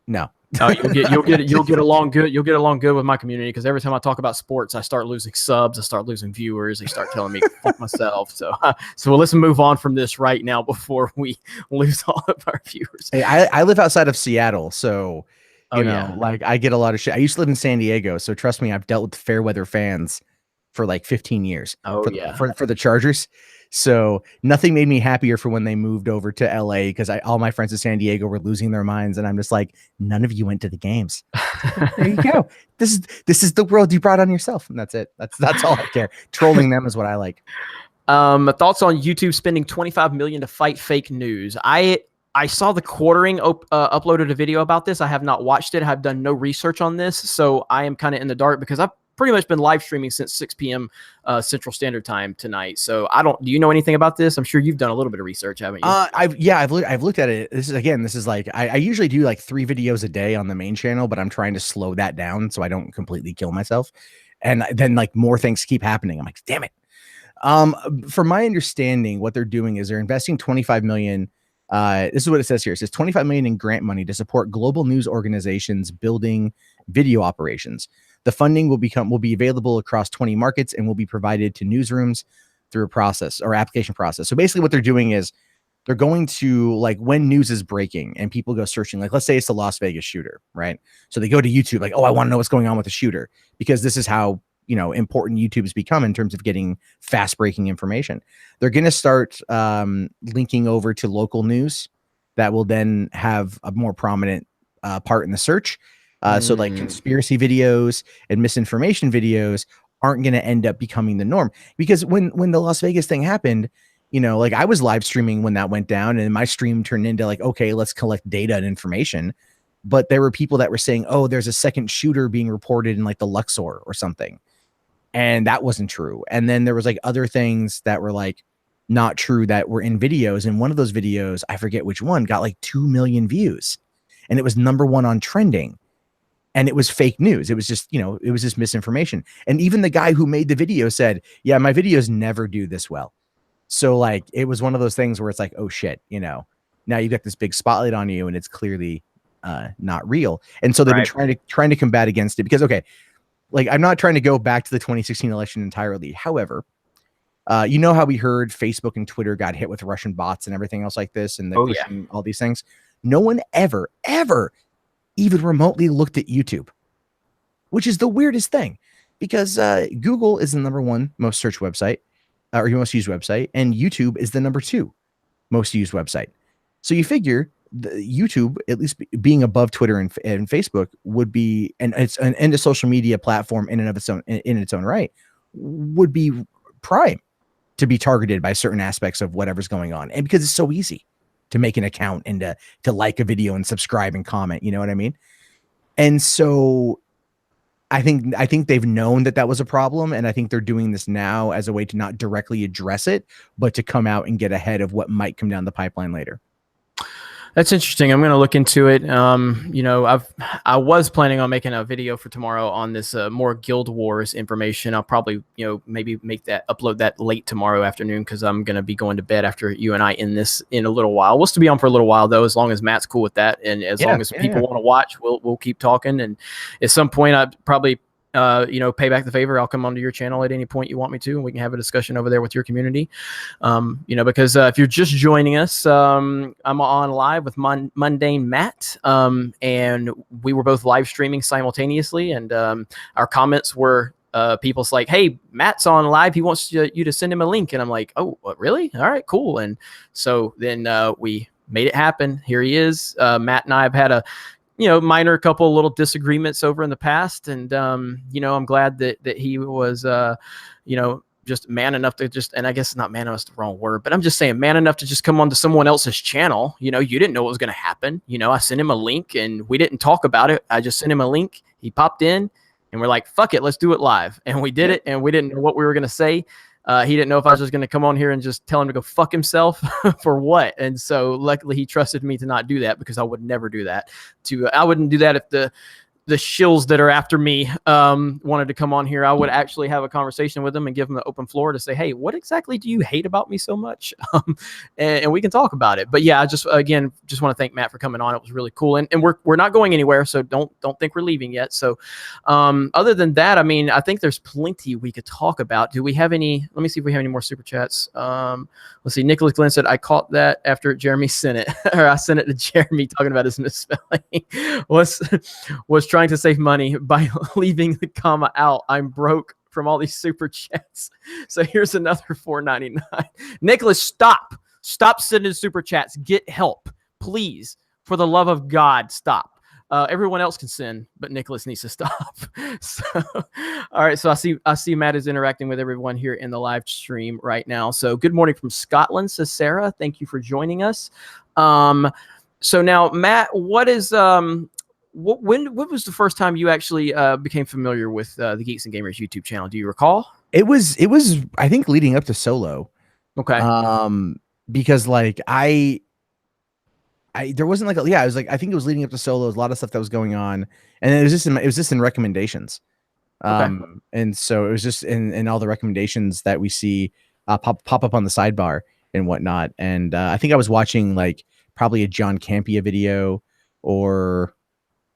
S2: No.
S1: You'll get along good. You'll get along good with my community, because every time I talk about sports, I start losing subs, I start losing viewers, they start telling me fuck myself. So let's move on from this right now before we lose all of our viewers.
S2: Hey, I live outside of Seattle, so like I get a lot of shit. I used to live in San Diego, so trust me, I've dealt with fair weather fans for like 15 years. For the Chargers. So nothing made me happier for when they moved over to LA, because all my friends in San Diego were losing their minds, and I'm just like, none of you went to the games. There you go. This is the world you brought on yourself, and that's it. That's all I care. Trolling them is what I like.
S1: Thoughts on YouTube spending $25 million to fight fake news? I saw the Quartering uploaded a video about this. I have not watched it. I've done no research on this, so I am kind of in the dark, because I've pretty much been live streaming since 6 p.m. Central Standard Time tonight. So do you know anything about this? I'm sure you've done a little bit of research, haven't you?
S2: I've looked at it. This is like, I usually do like 3 videos a day on the main channel, but I'm trying to slow that down so I don't completely kill myself. And then like more things keep happening. I'm like, damn it. From my understanding, what they're doing is they're investing $25 million. This is what it says here. It says $25 million in grant money to support global news organizations building video operations. The funding will be available across 20 markets and will be provided to newsrooms through a process or application process. So basically what they're doing is they're going to, like, when news is breaking and people go searching, like, let's say it's the Las Vegas shooter, right? So they go to YouTube, like, oh, I want to know what's going on with the shooter, because this is how, important YouTube has become in terms of getting fast breaking information. They're going to start linking over to local news that will then have a more prominent part in the search. So like conspiracy videos and misinformation videos aren't going to end up becoming the norm, because when the Las Vegas thing happened, like I was live streaming when that went down, and my stream turned into like, okay, let's collect data and information. But there were people that were saying, oh, there's a second shooter being reported in like the Luxor or something. And that wasn't true. And then there was like other things that were like not true that were in videos. And one of those videos, I forget which one, got like 2 million views, and it was #1 on trending. And it was fake news. It was just, it was just misinformation. And even the guy who made the video said, yeah, my videos never do this well. So like, it was one of those things where it's like, oh shit, now you've got this big spotlight on you, and it's clearly not real. And so they've been trying to combat against it because, okay, like I'm not trying to go back to the 2016 election entirely. However, you know how we heard Facebook and Twitter got hit with Russian bots and everything else like this, and they're pushing all these things. No one ever even remotely looked at YouTube, which is the weirdest thing, because Google is the #1 most searched website, or your most used website, and YouTube is the #2 most used website. So you figure YouTube, at least being above Twitter and Facebook, would be, and it's a social media platform in and of its own, in its own right, would be prime to be targeted by certain aspects of whatever's going on. And because it's so easy to make an account and to like a video and subscribe and comment, you know what I mean? And so I think they've known that was a problem, and I think they're doing this now as a way to not directly address it, but to come out and get ahead of what might come down the pipeline later.
S1: That's interesting. I'm going to look into it. You know, I was planning on making a video for tomorrow on this more Guild Wars information. I'll probably, you know, maybe upload that late tomorrow afternoon, because I'm going to be going to bed after you and I end this in a little while. We'll still be on for a little while though, as long as Matt's cool with that, and as long as people want to watch, we'll keep talking. And at some point, I'd probably you know, pay back the favor. I'll come onto your channel at any point you want me to, and we can have a discussion over there with your community. You know, because if you're just joining us, I'm on live with Mundanematt, and we were both live streaming simultaneously, and our comments were people's like, hey, Matt's on live, he wants you to send him a link. And I'm like, oh, what, really? All right, cool. And so then we made it happen. Here he is. Matt and I have had a minor couple little disagreements over in the past. And, I'm glad that he was, just man enough to just, and I guess not man enough is the wrong word, but I'm just saying man enough to just come onto someone else's channel. You didn't know what was going to happen. I sent him a link and we didn't talk about it. I just sent him a link. He popped in and we're like, fuck it, let's do it live. And we did it, and we didn't know what we were going to say. He didn't know if I was just going to come on here and just tell him to go fuck himself for what. And so luckily he trusted me to not do that, because I would never do that. I wouldn't do that if the shills that are after me wanted to come on here. I would actually have a conversation with them and give them the open floor to say, hey, what exactly do you hate about me so much? And we can talk about it. But yeah, I just want to thank Matt for coming on. It was really cool. And we're not going anywhere, so don't think we're leaving yet. So other than that, I mean, I think there's plenty we could talk about. Do we have any? Let me see if we have any more super chats. Let's see. Nicholas Glenn said, I caught that after Jeremy sent it, or I sent it to Jeremy talking about his misspelling. was trying to save money by leaving the comma out. I'm broke from all these super chats. So here's another $4.99. Nicholas, stop sending super chats. Get help, please. For the love of God, stop. Everyone else can send, but Nicholas needs to stop. So, all right. So I see Matt is interacting with everyone here in the live stream right now. So good morning from Scotland, says Sarah. Thank you for joining us. So now, Matt, what is when was the first time you actually became familiar with the Geeks and Gamers YouTube channel? Do you recall? It was
S2: I think leading up to Solo.
S1: Okay.
S2: Because like there wasn't like I was like, I think it was leading up to Solo. A lot of stuff that was going on, and it was just in recommendations.
S1: Okay.
S2: And so it was just in all the recommendations that we see pop up on the sidebar and whatnot. And I think I was watching like probably a John Campea video, or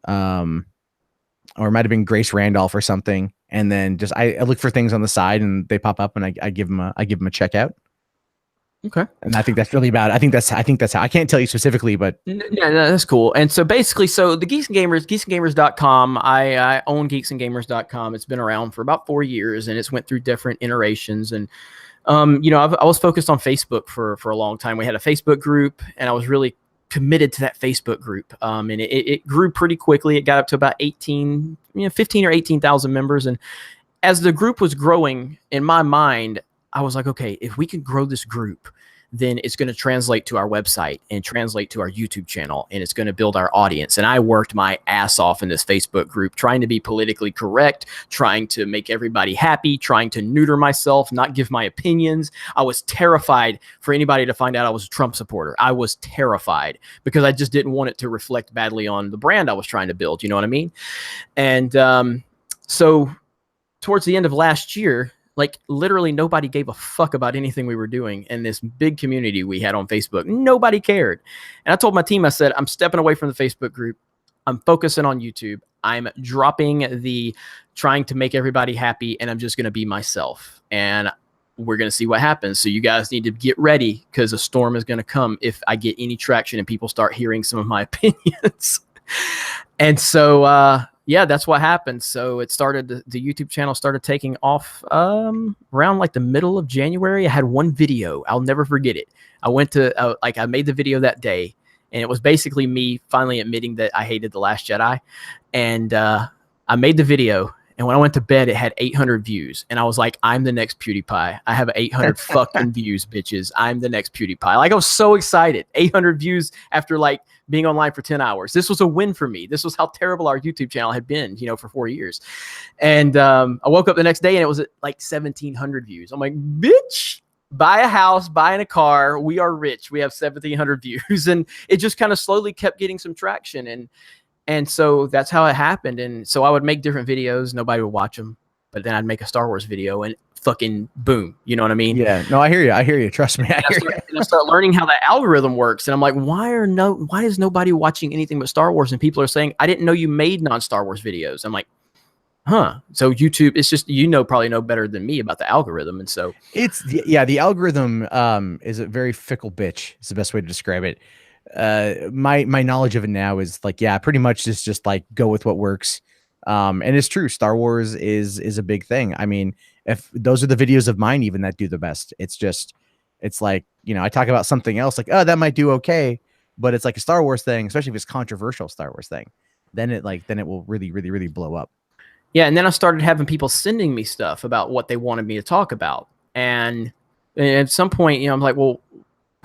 S2: it might have been Grace Randolph or something. And then just I look for things on the side and they pop up, and I give them a checkout.
S1: Okay.
S2: And I think that's really about it. I think that's how. I can't tell you specifically, but
S1: no, that's cool. And so basically, the Geeks and Gamers, geeksandgamers.com, I own geeksandgamers.com. It's been around for about 4 years, and it's went through different iterations. And I was focused on Facebook for a long time. We had a Facebook group, and I was really committed to that Facebook group. And it grew pretty quickly. It got up to about 15 or 18,000 members. And as the group was growing, in my mind, I was like, okay, if we can grow this group, then it's going to translate to our website and translate to our YouTube channel, and it's going to build our audience. And I worked my ass off in this Facebook group, trying to be politically correct, trying to make everybody happy, trying to neuter myself, not give my opinions. I was terrified for anybody to find out I was a Trump supporter. I was terrified because I just didn't want it to reflect badly on the brand I was trying to build. You know what I mean? And so towards the end of last year, Like literally nobody gave a fuck about anything we were doing in this big community we had on Facebook. Nobody cared. And I told my team, I said, I'm stepping away from the Facebook group. I'm focusing on YouTube. I'm dropping the trying to make everybody happy, and I'm just going to be myself. And we're going to see what happens. So you guys need to get ready, because a storm is going to come if I get any traction and people start hearing some of my opinions. And so, yeah, that's what happened. So it started, the YouTube channel started taking off around like the middle of January. I had one video. I'll never forget it. I went to, I made the video that day, and it was basically me finally admitting that I hated The Last Jedi. And I made the video, and when I went to bed, it had 800 views. And I was like, I'm the next PewDiePie. I have 800 fucking views, bitches. I'm the next PewDiePie. Like, I was so excited. 800 views after like being online for 10 hours. This was a win for me. This was how terrible our YouTube channel had been, you know, for 4 years. And I woke up the next day and it was at like 1,700 views. I'm like, bitch, buy a house, buying a car. We are rich. We have 1,700 views. And it just kind of slowly kept getting some traction. And so that's how it happened. And so I would make different videos. Nobody would watch them. But then I'd make a Star Wars video and fucking boom. You know what I mean?
S2: Yeah. No, I hear you. I hear you. Trust me.
S1: And I start learning how that algorithm works. And I'm like, why is nobody watching anything but Star Wars? And people are saying, I didn't know you made non-Star Wars videos. I'm like, huh. So YouTube, it's just, probably know better than me about the algorithm. And so
S2: the algorithm is a very fickle bitch. Is the best way to describe it. My knowledge of it now is like, yeah, pretty much just like go with what works. And it's true. Star Wars is a big thing. I mean, if those are the videos of mine even that do the best, it's like, you know, I talk about something else like, oh, that might do okay, but it's like a Star Wars thing, especially if it's controversial Star Wars thing, then it will really, really, really blow up.
S1: Yeah. And then I started having people sending me stuff about what they wanted me to talk about. And at some point, you know, I'm like, well,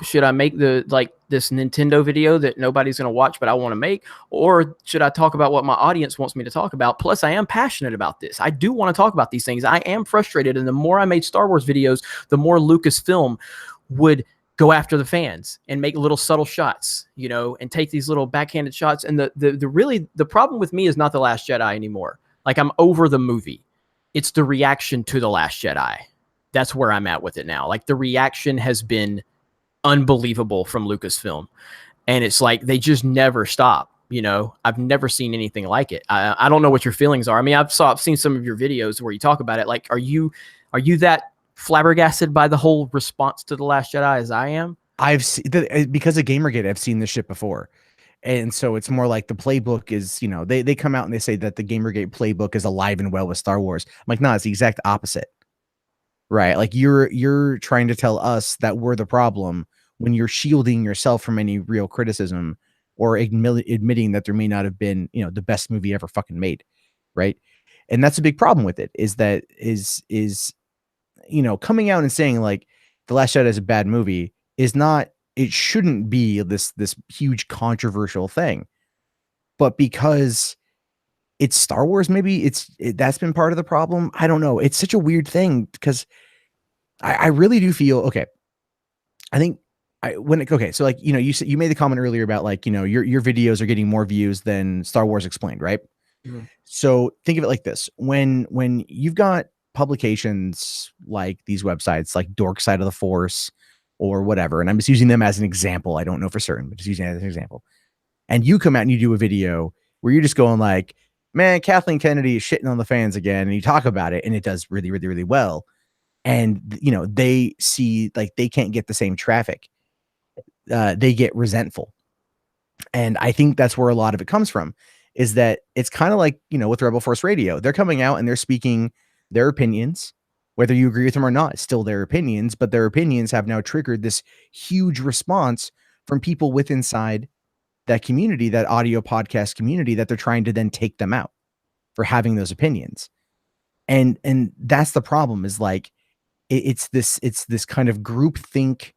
S1: should I make this Nintendo video that nobody's going to watch, but I want to make, or should I talk about what my audience wants me to talk about? Plus I am passionate about this. I do want to talk about these things. I am frustrated. And the more I made Star Wars videos, the more Lucasfilm would go after the fans and make little subtle shots, you know, and take these little backhanded shots. And the problem with me is not The Last Jedi anymore. Like, I'm over the movie. It's the reaction to The Last Jedi. That's where I'm at with it now. Like, the reaction has been unbelievable from Lucasfilm, and it's like they just never stop. You know, I've never seen anything like it. I don't know what your feelings are. I mean, I've seen some of your videos where you talk about it. Like, are you that flabbergasted by the whole response to The Last Jedi as I am?
S2: I've seen because of Gamergate, I've seen this shit before. And so it's more like the playbook is, you know, they come out and they say that the Gamergate playbook is alive and well with Star Wars. I'm like, no, it's the exact opposite. Right. Like you're trying to tell us that we're the problem when you're shielding yourself from any real criticism or admitting that there may not have been, you know, the best movie ever fucking made. Right. And that's a big problem with it is, you know, coming out and saying like The Last Jedi is a bad movie is not, it shouldn't be this huge controversial thing, but because it's Star Wars, maybe that's been part of the problem. I don't know. It's such a weird thing because I really do feel, okay. I think so like, you know, you made the comment earlier about like, you know, your videos are getting more views than Star Wars Explained, right? Mm-hmm. So think of it like this. When you've got publications like these websites, like Dork Side of the Force or whatever, and I'm just using them as an example. I don't know for certain, but just using it as an example. And you come out and you do a video where you're just going like, man, Kathleen Kennedy is shitting on the fans again. And you talk about it and it does really, really, really well. And, you know, they see like they can't get the same traffic. They get resentful. And I think that's where a lot of it comes from, is that it's kind of like, you know, with Rebel Force Radio, they're coming out and they're speaking their opinions, whether you agree with them or not, it's still their opinions, but their opinions have now triggered this huge response from people with inside that community, that audio podcast community, that they're trying to then take them out for having those opinions. And that's the problem, is like, it's this kind of groupthink,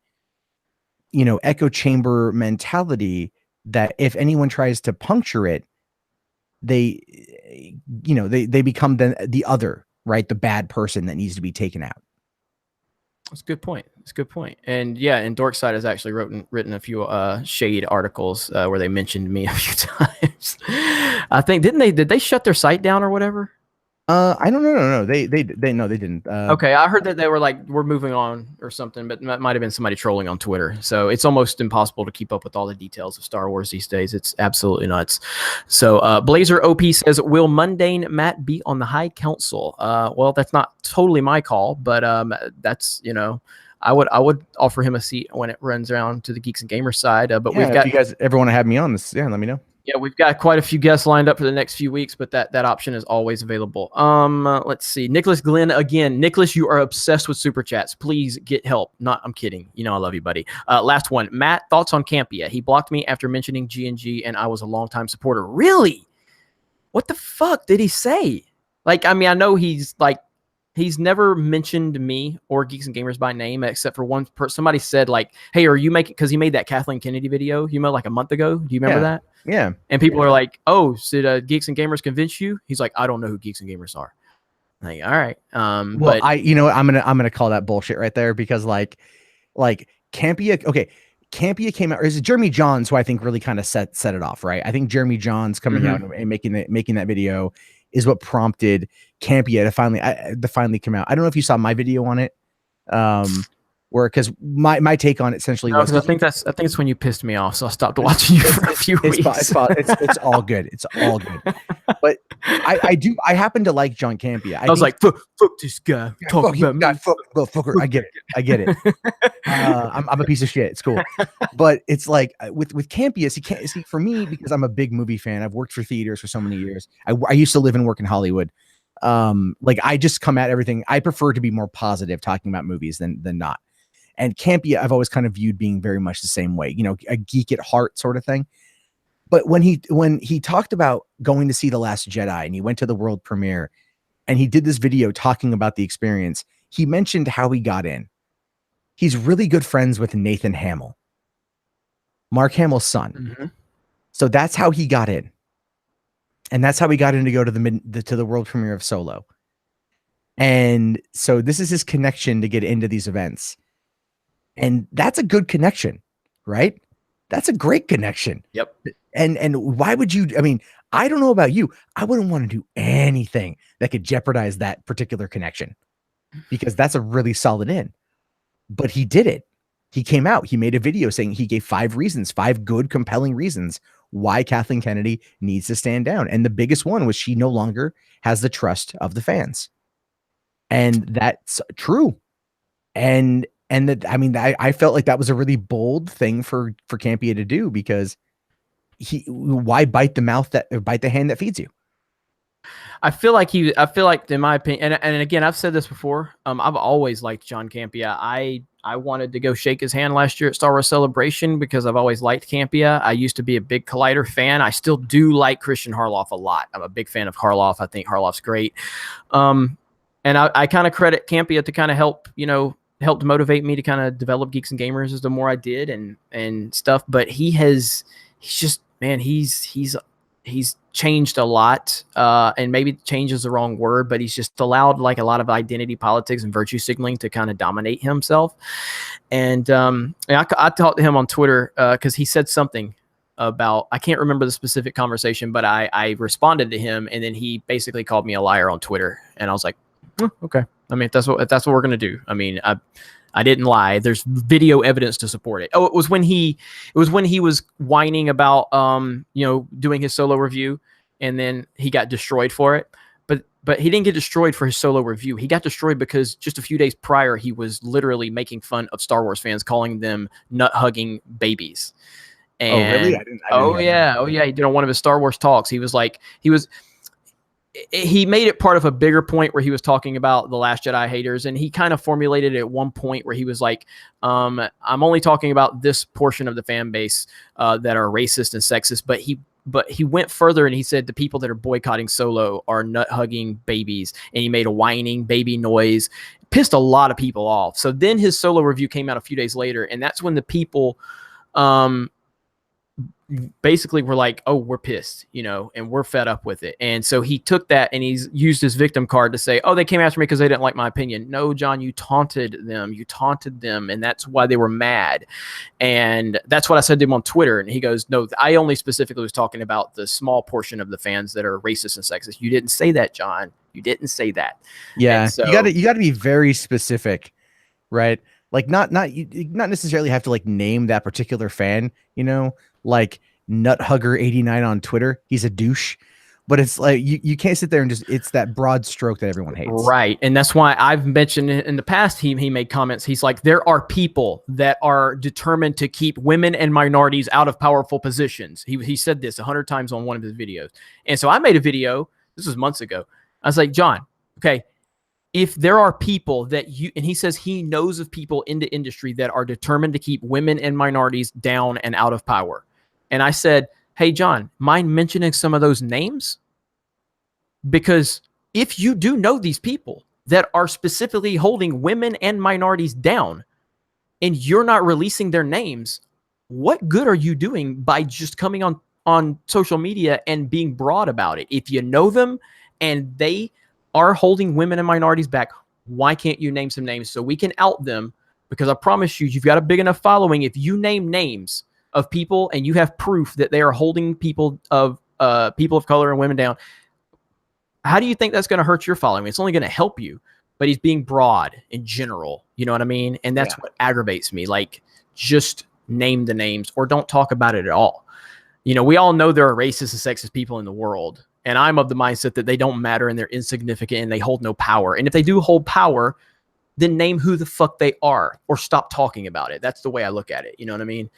S2: you know, echo chamber mentality that if anyone tries to puncture it, they become the other, right? The bad person that needs to be taken out.
S1: That's a good point. It's a good point. And yeah, and Dorkside has actually written a few shade articles where they mentioned me a few times. I think did they shut their site down or whatever?
S2: I don't know. No, they no, they didn't.
S1: Okay, I heard that they were like, we're moving on or something, but that might have been somebody trolling on Twitter. So it's almost impossible to keep up with all the details of Star Wars these days. It's absolutely nuts. So Blazer OP says, will Mundanematt be on the High Council? Well, that's not totally my call, but that's, you know, I would offer him a seat when it runs around to the Geeks and Gamers side. But
S2: yeah,
S1: we've got,
S2: if you guys ever want to have me on this, yeah, let me know.
S1: yeah, we've got quite a few guests lined up for the next few weeks, but that option is always available. Let's see. Nicholas Glenn again. Nicholas, you are obsessed with super chats. Please get help. I'm kidding. You know I love you, buddy. Last one. Matt, thoughts on Campea? He blocked me after mentioning G&G, and I was a longtime supporter. Really? What the fuck did he say? Like, I mean, I know he's never mentioned me or Geeks and Gamers by name, except for one person. Somebody said like, hey, are you making, because he made that Kathleen Kennedy video, you know, like a month ago. Do you remember that?
S2: Yeah.
S1: And people are like, oh, did Geeks and Gamers convince you? He's like, I don't know who Geeks and Gamers are. Like, all right.
S2: Well,
S1: but
S2: I'm gonna call that bullshit right there, because like Campea, okay, Campea came out, or is it Jeremy Johns who I think really kind of set it off, right? I think Jeremy Johns coming out and making that video is what prompted Campea to finally come out. I don't know if you saw my video on it. Where, because my take on it essentially was,
S1: I think it's when you pissed me off, so I stopped watching you for a few weeks.
S2: It's all good. It's all good. But I happen to like John Campea.
S1: I was like, fuck this guy. Talk about me.
S2: Fucker. I get it. I'm a piece of shit. It's cool. But it's like with Campea, see, for me, because I'm a big movie fan, I've worked for theaters for so many years. I used to live and work in Hollywood. Like, I just come at everything. I prefer to be more positive talking about movies than not. And Campea, I've always kind of viewed being very much the same way, you know, a geek at heart sort of thing. But when he talked about going to see The Last Jedi, and he went to the world premiere, and he did this video talking about the experience, he mentioned how he got in. He's really good friends with Nathan Hamill, Mark Hamill's son. So that's how he got in. And that's how he got in to go to the world premiere of Solo. And so this is his connection to get into these events. And that's a good connection, right? That's a great connection.
S1: Yep.
S2: And why would you, I mean, I don't know about you. I wouldn't want to do anything that could jeopardize that particular connection, because that's a really solid in. But he did it. He came out, he made a video saying, he gave 5 good, compelling reasons why Kathleen Kennedy needs to stand down. And the biggest one was she no longer has the trust of the fans. And that's true. And that, I mean, I felt like that was a really bold thing for Campea to do, because why bite the hand that feeds you?
S1: I feel like in my opinion, and again, I've said this before, I've always liked John Campea. I wanted to go shake his hand last year at Star Wars Celebration because I've always liked Campea. I used to be a big Collider fan. I still do like Christian Harloff a lot. I'm a big fan of Harloff. I think Harloff's great. And I kind of credit Campea to kind of helped motivate me to kind of develop Geeks and Gamers as the more I did and stuff. But he's changed a lot, and maybe change is the wrong word, but he's just allowed like a lot of identity politics and virtue signaling to kind of dominate himself. And I talked to him on Twitter because he said something about, I can't remember the specific conversation, but I responded to him, and then he basically called me a liar on Twitter, and I was like, okay. I mean, that's what we're gonna do. I mean, I didn't lie. There's video evidence to support it. Oh, it was when he was whining about doing his solo review, and then he got destroyed for it. But he didn't get destroyed for his solo review. He got destroyed because just a few days prior, he was literally making fun of Star Wars fans, calling them nut-hugging babies. And,
S2: really?
S1: Yeah. He did on one of his Star Wars talks. He made it part of a bigger point where he was talking about the Last Jedi haters, and he kind of formulated it at one point where he was like, I'm only talking about this portion of the fan base that are racist and sexist, but he went further, and he said the people that are boycotting Solo are nut-hugging babies, and he made a whining baby noise, pissed a lot of people off. So then his solo review came out a few days later, and that's when the people basically were like, oh, we're pissed, and we're fed up with it. And so he took that and he's used his victim card to say, oh, they came after me because they didn't like my opinion. No, John, you taunted them. And that's why they were mad. And that's what I said to him on Twitter. And he goes, no, I only specifically was talking about the small portion of the fans that are racist and sexist. You didn't say that, John. You didn't say that.
S2: Yeah,
S1: And so
S2: you gotta be very specific, right? Like you not necessarily have to like name that particular fan, you know, like Nuthugger89 on Twitter. He's a douche. But it's like you can't sit there and just it's that broad stroke that everyone hates.
S1: Right. And that's why I've mentioned in the past, he made comments. He's like, there are people that are determined to keep women and minorities out of powerful positions. He said this 100 times on one of his videos. And so I made a video, this was months ago. I was like, John, okay, if there are people that and he says he knows of people in the industry that are determined to keep women and minorities down and out of power. And I said, hey, John, mind mentioning some of those names? Because if you do know these people that are specifically holding women and minorities down and you're not releasing their names, what good are you doing by just coming on social media and being broad about it? If you know them and they are holding women and minorities back, why can't you name some names so we can out them? Because I promise you, you've got a big enough following. If you name names of people and you have proof that they are holding people of color and women down, how do you think that's going to hurt your following? It's only going to help you, but he's being broad in general. You know what I mean? And that's what aggravates me. Like, just name the names or don't talk about it at all. You know, we all know there are racist and sexist people in the world. And I'm of the mindset that they don't matter and they're insignificant and they hold no power. And if they do hold power, then name who the fuck they are or stop talking about it. That's the way I look at it. You know what I mean?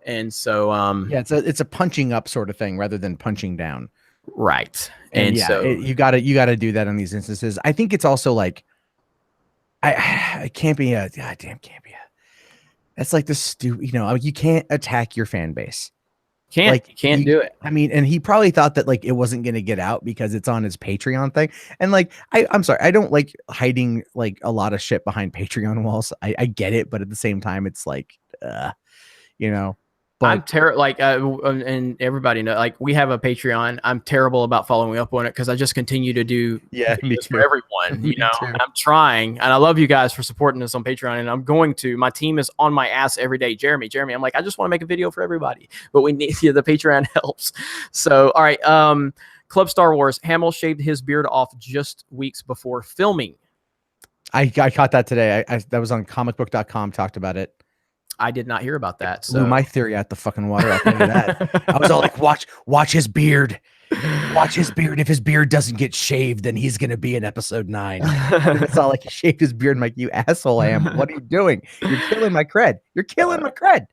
S1: And so,
S2: yeah, it's a punching up sort of thing rather than punching down.
S1: Right.
S2: And yeah, so you gotta do that in these instances. I think it's also like, I can't be a goddamn Campea. That's like the stupid, you know, you can't attack your fan base.
S1: You can't do it.
S2: I mean, and he probably thought that like it wasn't going to get out because it's on his Patreon thing. And like, I'm sorry, I don't like hiding like a lot of shit behind Patreon walls. I get it, but at the same time, it's like, you know. But
S1: I'm terrible. Like, and everybody know, like, we have a Patreon. I'm terrible about following up on it because I just continue to do videos for everyone. You know, and I'm trying, and I love you guys for supporting us on Patreon. And I'm going to. My team is on my ass every day. Jeremy. I'm like, I just want to make a video for everybody, but we need the Patreon helps. So, all right. Club Star Wars. Hamill shaved his beard off just weeks before filming.
S2: I caught that today. That was on comicbook.com. Talked about it.
S1: I did not hear about that. So
S2: blew my theory out the fucking water. I'll tell you that. I was all like, watch his beard. Watch his beard. If his beard doesn't get shaved, then he's gonna be in episode 9. It's all like he shaved his beard. I'm like, you asshole, Am. What are you doing? You're killing my cred. You're killing my cred.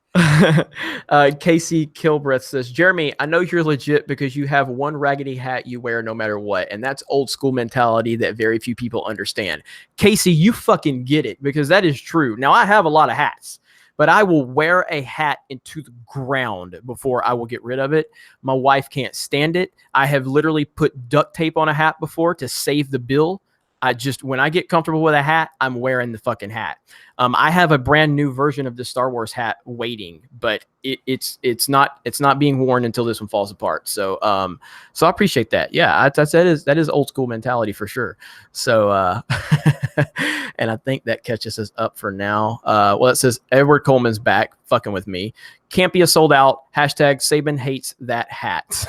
S1: Casey Kilbreth says, Jeremy, I know you're legit because you have one raggedy hat you wear no matter what. And that's old school mentality that very few people understand. Casey, you fucking get it because that is true. Now, I have a lot of hats, but I will wear a hat into the ground before I will get rid of it. My wife can't stand it. I have literally put duct tape on a hat before to save the bill. When I get comfortable with a hat, I'm wearing the fucking hat. I have a brand new version of the Star Wars hat waiting, but it's not being worn until this one falls apart. So I appreciate that. Yeah, that is old school mentality for sure. So and I think that catches us up for now. Well, it says Edward Coleman's back fucking with me. Campea sold out. Hashtag Saban hates that hat.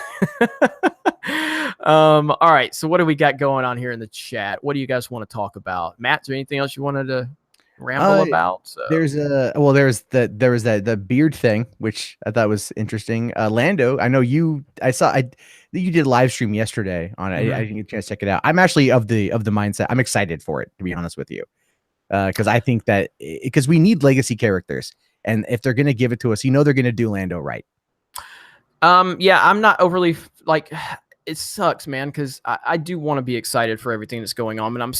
S1: All right. So what do we got going on here in the chat? What do you guys want to talk about? Matt, is there anything else you wanted to ramble about? So.
S2: There was the beard thing, which I thought was interesting. Lando, I know you did a live stream yesterday on it. I didn't get a chance to check it out. I'm actually of the mindset. I'm excited for it, to be honest with you. Because I think that because we need legacy characters, and if they're gonna give it to us, they're gonna do Lando right.
S1: Yeah, I'm not overly like. It sucks, man, because I do want to be excited for everything that's going on, but I'm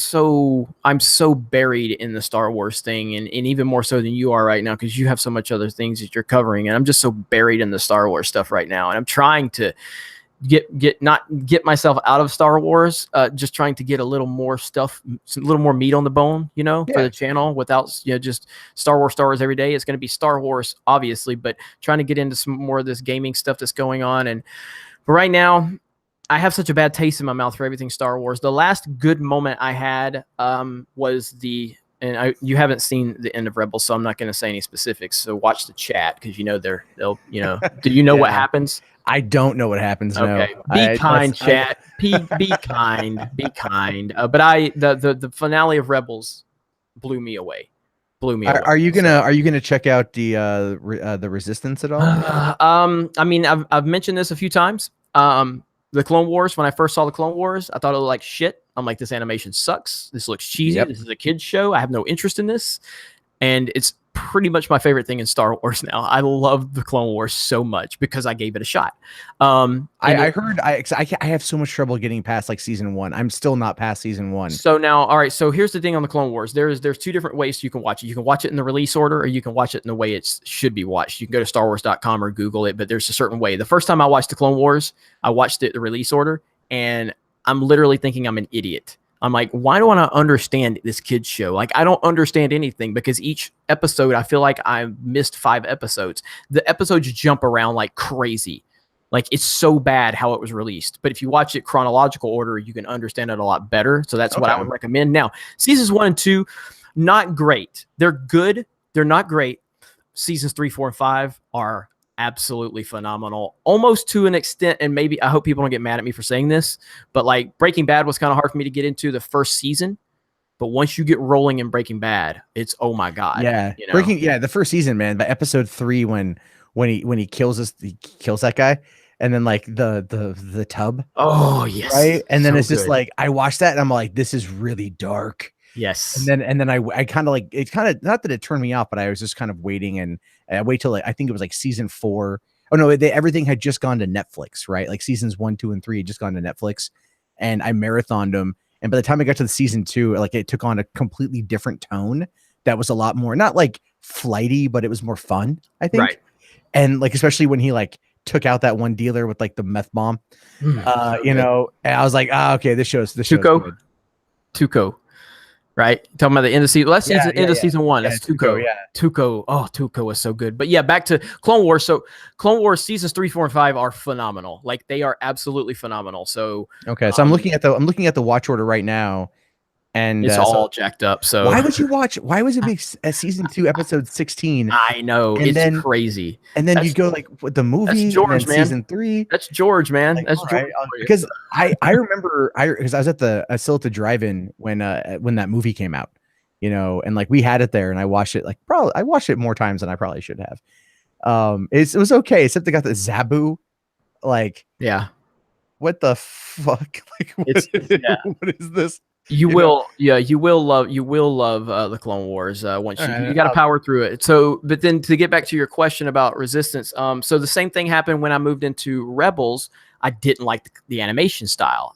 S1: so buried in the Star Wars thing, and even more so than you are right now, because you have so much other things that you're covering, and I'm just so buried in the Star Wars stuff right now, and I'm trying to not get myself out of Star Wars, just trying to get a little more stuff, a little more meat on the bone, for the channel without, just Star Wars every day. It's going to be Star Wars, obviously, but trying to get into some more of this gaming stuff that's going on. But right now, I have such a bad taste in my mouth for everything Star Wars. The last good moment I had was the and you haven't seen the end of Rebels, so I'm not going to say any specifics. So watch the chat because they'll do you know what happens?
S2: I don't know what happens.
S1: Okay,
S2: No.
S1: be kind, chat. Be kind, be kind. But the finale of Rebels blew me away.
S2: Are you gonna check out the Resistance at all?
S1: I mean, I've mentioned this a few times. The Clone Wars. When I first saw the Clone Wars, I thought it looked like shit. I'm like, this animation sucks. This looks cheesy. Yep. This is a kid's show. I have no interest in this, and it's pretty much my favorite thing in Star Wars now. I love the Clone Wars so much because I gave it a shot.
S2: I heard I have so much trouble getting past like season 1. I'm still not past season 1.
S1: So now, all right. So here's the thing on the Clone Wars. There's two different ways you can watch it. You can watch it in the release order, or you can watch it in the way it should be watched. You can go to StarWars.com or Google it, but there's a certain way. The first time I watched the Clone Wars, I watched it the release order, and I'm literally thinking I'm an idiot. I'm like, why do I not understand this kid's show? Like, I don't understand anything because each episode, I feel like I missed 5 episodes. The episodes jump around like crazy. Like, it's so bad how it was released. But if you watch it chronological order, you can understand it a lot better. So that's what I would recommend. Now, seasons 1 and 2, not great. They're good. They're not great. Seasons 3, 4, and 5 are absolutely phenomenal, almost to an extent. And maybe I hope people don't get mad at me for saying this, but like Breaking Bad was kind of hard for me to get into the first season. But once you get rolling in Breaking Bad, it's, oh my God.
S2: Yeah. The first season, man, by episode 3, when he kills that guy. And then like the tub.
S1: Oh yes.
S2: Right. And then it's just like, I watched that and I'm like, this is really dark.
S1: Yes.
S2: And then I kind of like, it's kind of not that it turned me off, but I was just kind of waiting and I wait till like, I think it was like season 4. Oh no, everything had just gone to Netflix, right? Like seasons 1, 2, and 3 had just gone to Netflix, and I marathoned them. And by the time I got to the season 2, like it took on a completely different tone that was a lot more, not like flighty, but it was more fun, I think. Right. And like, especially when he like took out that one dealer with like the meth bomb, you know, and I was like, okay, this show's good.
S1: Tuco. Right, talking about the end of season. Last season, end of season 1. That's Tuco. Yeah, Tuco. Oh, Tuco was so good. But yeah, back to Clone Wars. So Clone Wars seasons 3, 4, and 5 are phenomenal. Like, they are absolutely phenomenal. So
S2: okay, so I'm looking at the watch order right now, and
S1: it's all jacked up. So
S2: why was it big season 2 episode 16?
S1: I know, and it's crazy.
S2: And then you go like with the movie,
S1: that's George, man.
S2: Season 3.
S1: That's George, man.
S2: Like,
S1: that's George.
S2: Right. Because I remember because I was still at the drive-in when that movie came out, you know, and like we had it there, and I watched it I watched it more times than I probably should have. It was okay, except they got the Zabu, like, yeah, what the fuck? Like, what is this?
S1: You will love the Clone Wars once you got to power through it. So, but then to get back to your question about Resistance, so the same thing happened when I moved into Rebels. I didn't like the animation style.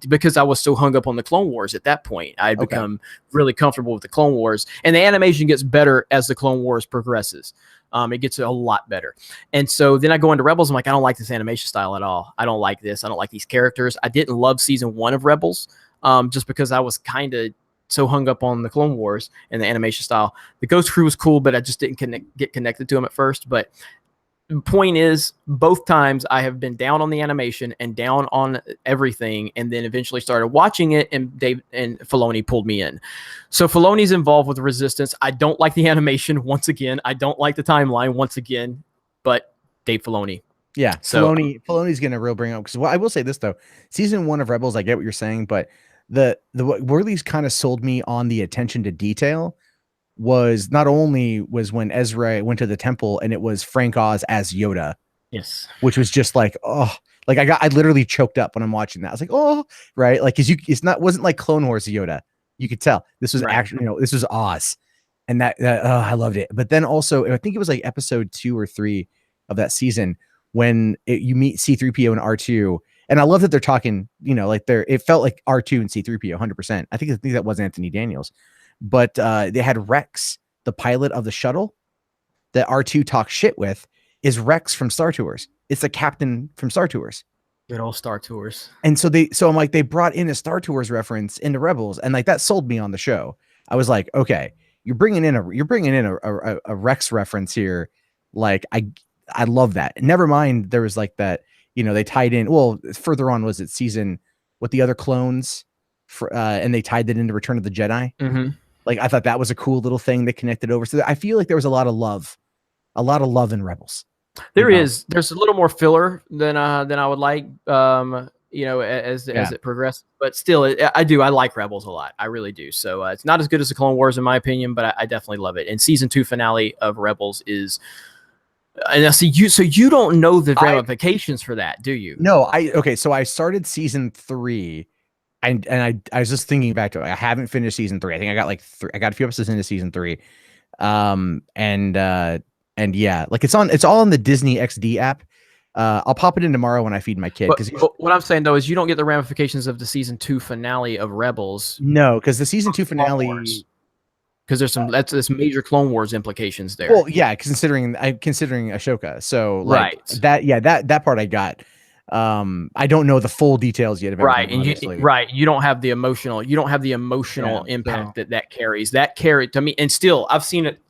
S1: Because I was so hung up on the Clone Wars at that point. I had become really comfortable with the Clone Wars, and the animation gets better as the Clone Wars progresses. It gets a lot better. And so then I go into Rebels. I'm like, I don't like this animation style at all. I don't like this. I don't like these characters. I didn't love season 1 of Rebels. Just because I was kind of so hung up on the Clone Wars and the animation style. The Ghost Crew was cool, but I just didn't get connected to them at first. But the point is, both times I have been down on the animation and down on everything, and then eventually started watching it, and Dave and Filoni pulled me in. So Filoni's involved with Resistance. I don't like the animation once again. I don't like the timeline once again, but Dave Filoni.
S2: Yeah, so Filoni's gonna real bring up, because I will say this though, season 1 of Rebels, I get what you're saying, but the what really kind of sold me on the attention to detail was not only was when Ezra went to the temple and it was Frank Oz as Yoda,
S1: yes,
S2: which was just like, oh, like I literally choked up when I'm watching that. I was like, oh, right, like wasn't like Clone Wars Yoda, you could tell this was actually, you know, this was Oz, and that I loved it. But then also, I think it was like episode 2 or 3 of that season when you meet C-3PO and R2. And I love that they're talking, you know, like it felt like R2 and C-3PO 100%. I think that was Anthony Daniels, but they had Rex, the pilot of the shuttle that R2 talks shit with, is Rex from Star Tours. It's the captain from Star Tours.
S1: Good old Star Tours.
S2: And so I'm like, they brought in a Star Tours reference into Rebels, and like that sold me on the show. I was like, okay, you're bringing in a Rex reference here. Like I love that. Never mind, there was like that, you know, they tied in, well, further on was it season with the other clones and they tied that into Return of the Jedi.
S1: Mm-hmm.
S2: Like, I thought that was a cool little thing that connected over. So I feel like there was a lot of love in Rebels.
S1: There's a little more filler than I would like. As it progresses, but still, I like Rebels a lot. I really do. So it's not as good as the Clone Wars in my opinion, but I definitely love it. And season 2 finale of Rebels is. And I see you. So you don't know the ramifications for that, do you?
S2: No, okay. So I started season 3, and I was just thinking back to it. I haven't finished season 3. I think I got like I got a few episodes into season 3. And yeah, like it's all on the Disney XD app. I'll pop it in tomorrow when I feed my kid.
S1: But what I'm saying though is you don't get the ramifications of the season 2 finale of Rebels.
S2: No, because the season 2 finale.
S1: Because there's major Clone Wars implications there.
S2: Well, yeah, considering Ahsoka, so like that part I got. I don't know the full details yet of everything,
S1: you don't have the emotional impact that carries. That carried to me, and still I've seen it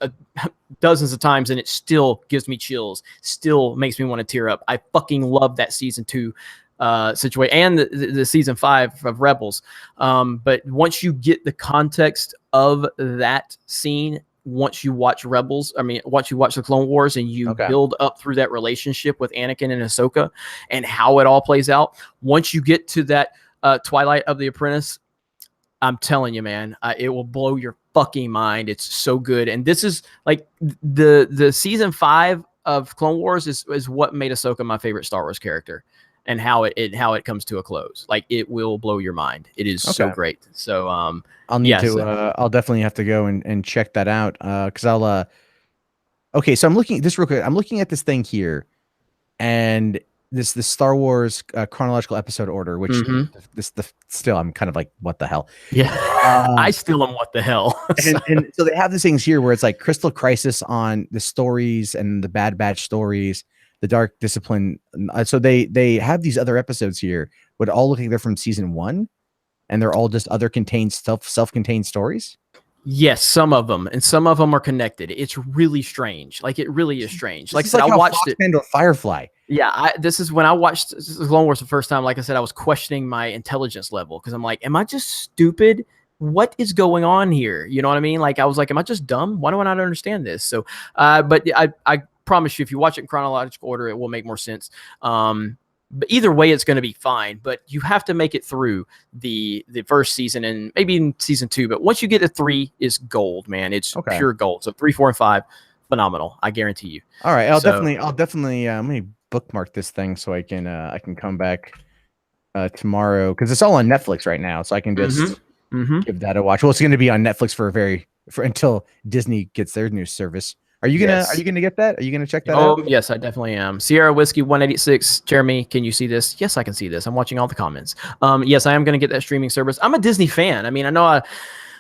S1: dozens of times, and it still gives me chills. Still makes me want to tear up. I fucking love that season 2 situation and the season 5 of Rebels. But once you get the context of that scene, once you watch once you watch the Clone Wars and you build up through that relationship with Anakin and Ahsoka and how it all plays out, once you get to that Twilight of the Apprentice, I'm telling you, man, it will blow your fucking mind. It's so good. And this is like the season 5 of Clone Wars is what made Ahsoka my favorite Star Wars character. And how it comes to a close, like it will blow your mind. It is so great. So
S2: I'll need to. I'll definitely have to go and check that out. Because I'll. Okay, so I'm looking this real quick. I'm looking at this thing here, and the Star Wars chronological episode order, which still I'm kind of like, what the hell?
S1: Yeah, I still am. What the hell?
S2: and so they have these things here where it's like Crystal Crisis on the stories and the Bad Batch stories. The Dark Discipline. So they have these other episodes here, but all look like they're from season 1, and they're all just other self-contained stories.
S1: Yes, some of them, and some of them are connected. It's really strange. Like it really is strange. Like I said, I watched it.
S2: Or Firefly.
S1: Yeah, this is when I watched Clone Wars the first time. Like I said, I was questioning my intelligence level because I'm like, am I just stupid? What is going on here? You know what I mean? Like I was like, am I just dumb? Why do I not understand this? So, but I promise you, if you watch it in chronological order, it will make more sense. But either way, it's going to be fine. But you have to make it through the first season and maybe in season 2. But once you get to 3, it's gold, man. It's pure gold. So 3, 4, and 5, phenomenal. I guarantee you.
S2: All right, I'll definitely. Let me bookmark this thing so I can come back tomorrow because it's all on Netflix right now. So I can just give that a watch. Well, it's going to be on Netflix for until Disney gets their new service. Are you gonna get that? Are you gonna check that out?
S1: Oh, yes, I definitely am. Sierra Whiskey 186. Jeremy, can you see this? Yes, I can see this. I'm watching all the comments. Yes, I am gonna get that streaming service. I'm a Disney fan. I mean, I know a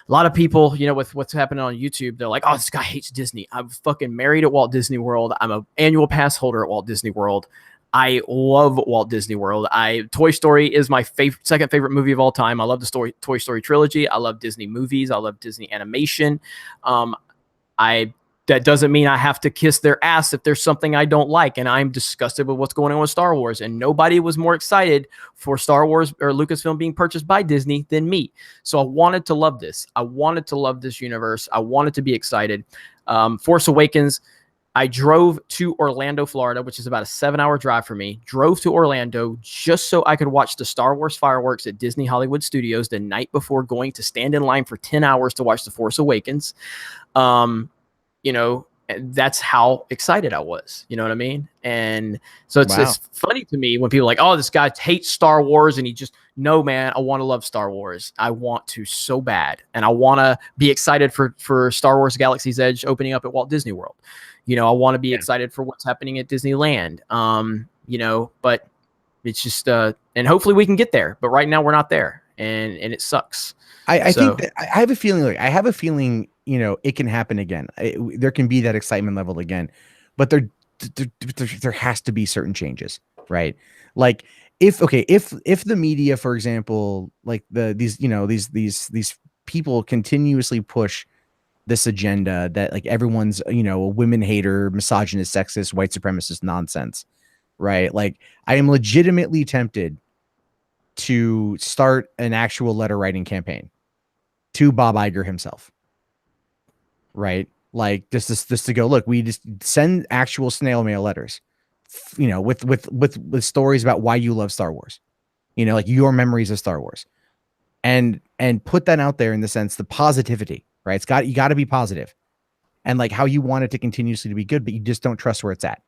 S1: lot of people, with what's happening on YouTube, they're like, "Oh, this guy hates Disney." I'm fucking married at Walt Disney World. I'm an annual pass holder at Walt Disney World. I love Walt Disney World. Toy Story is my second favorite movie of all time. I love the Toy Story trilogy. I love Disney movies. I love Disney animation. That doesn't mean I have to kiss their ass if there's something I don't like, and I'm disgusted with what's going on with Star Wars. And nobody was more excited for Star Wars or Lucasfilm being purchased by Disney than me. So I wanted to love this. I wanted to love this universe. I wanted to be excited. Force Awakens, I drove to Orlando, Florida, which is about a 7-hour drive for me. Drove to Orlando just so I could watch the Star Wars fireworks at Disney Hollywood Studios the night before going to stand in line for 10 hours to watch The Force Awakens. That's how excited I was. You know what I mean? And so it's funny to me when people are like, "Oh, this guy hates Star Wars," and no, man, I want to love Star Wars. I want to so bad. And I want to be excited for Star Wars Galaxy's Edge opening up at Walt Disney World. I want to be excited for what's happening at Disneyland. But it's just, and hopefully we can get there, but right now we're not there, and it sucks.
S2: I think that I have a feeling, it can happen again. There can be that excitement level again, but there has to be certain changes, right? Like if the media, for example, like these people continuously push this agenda that like everyone's, a women hater, misogynist, sexist, white supremacist nonsense, right? Like I am legitimately tempted to start an actual letter writing campaign to Bob Iger himself. right? Like just to go, look, we just send actual snail mail letters, with stories about why you love Star Wars, like your memories of Star Wars, and put that out there in the sense, the positivity, right? You got to be positive, and like how you want it to continuously to be good, but you just don't trust where it's at.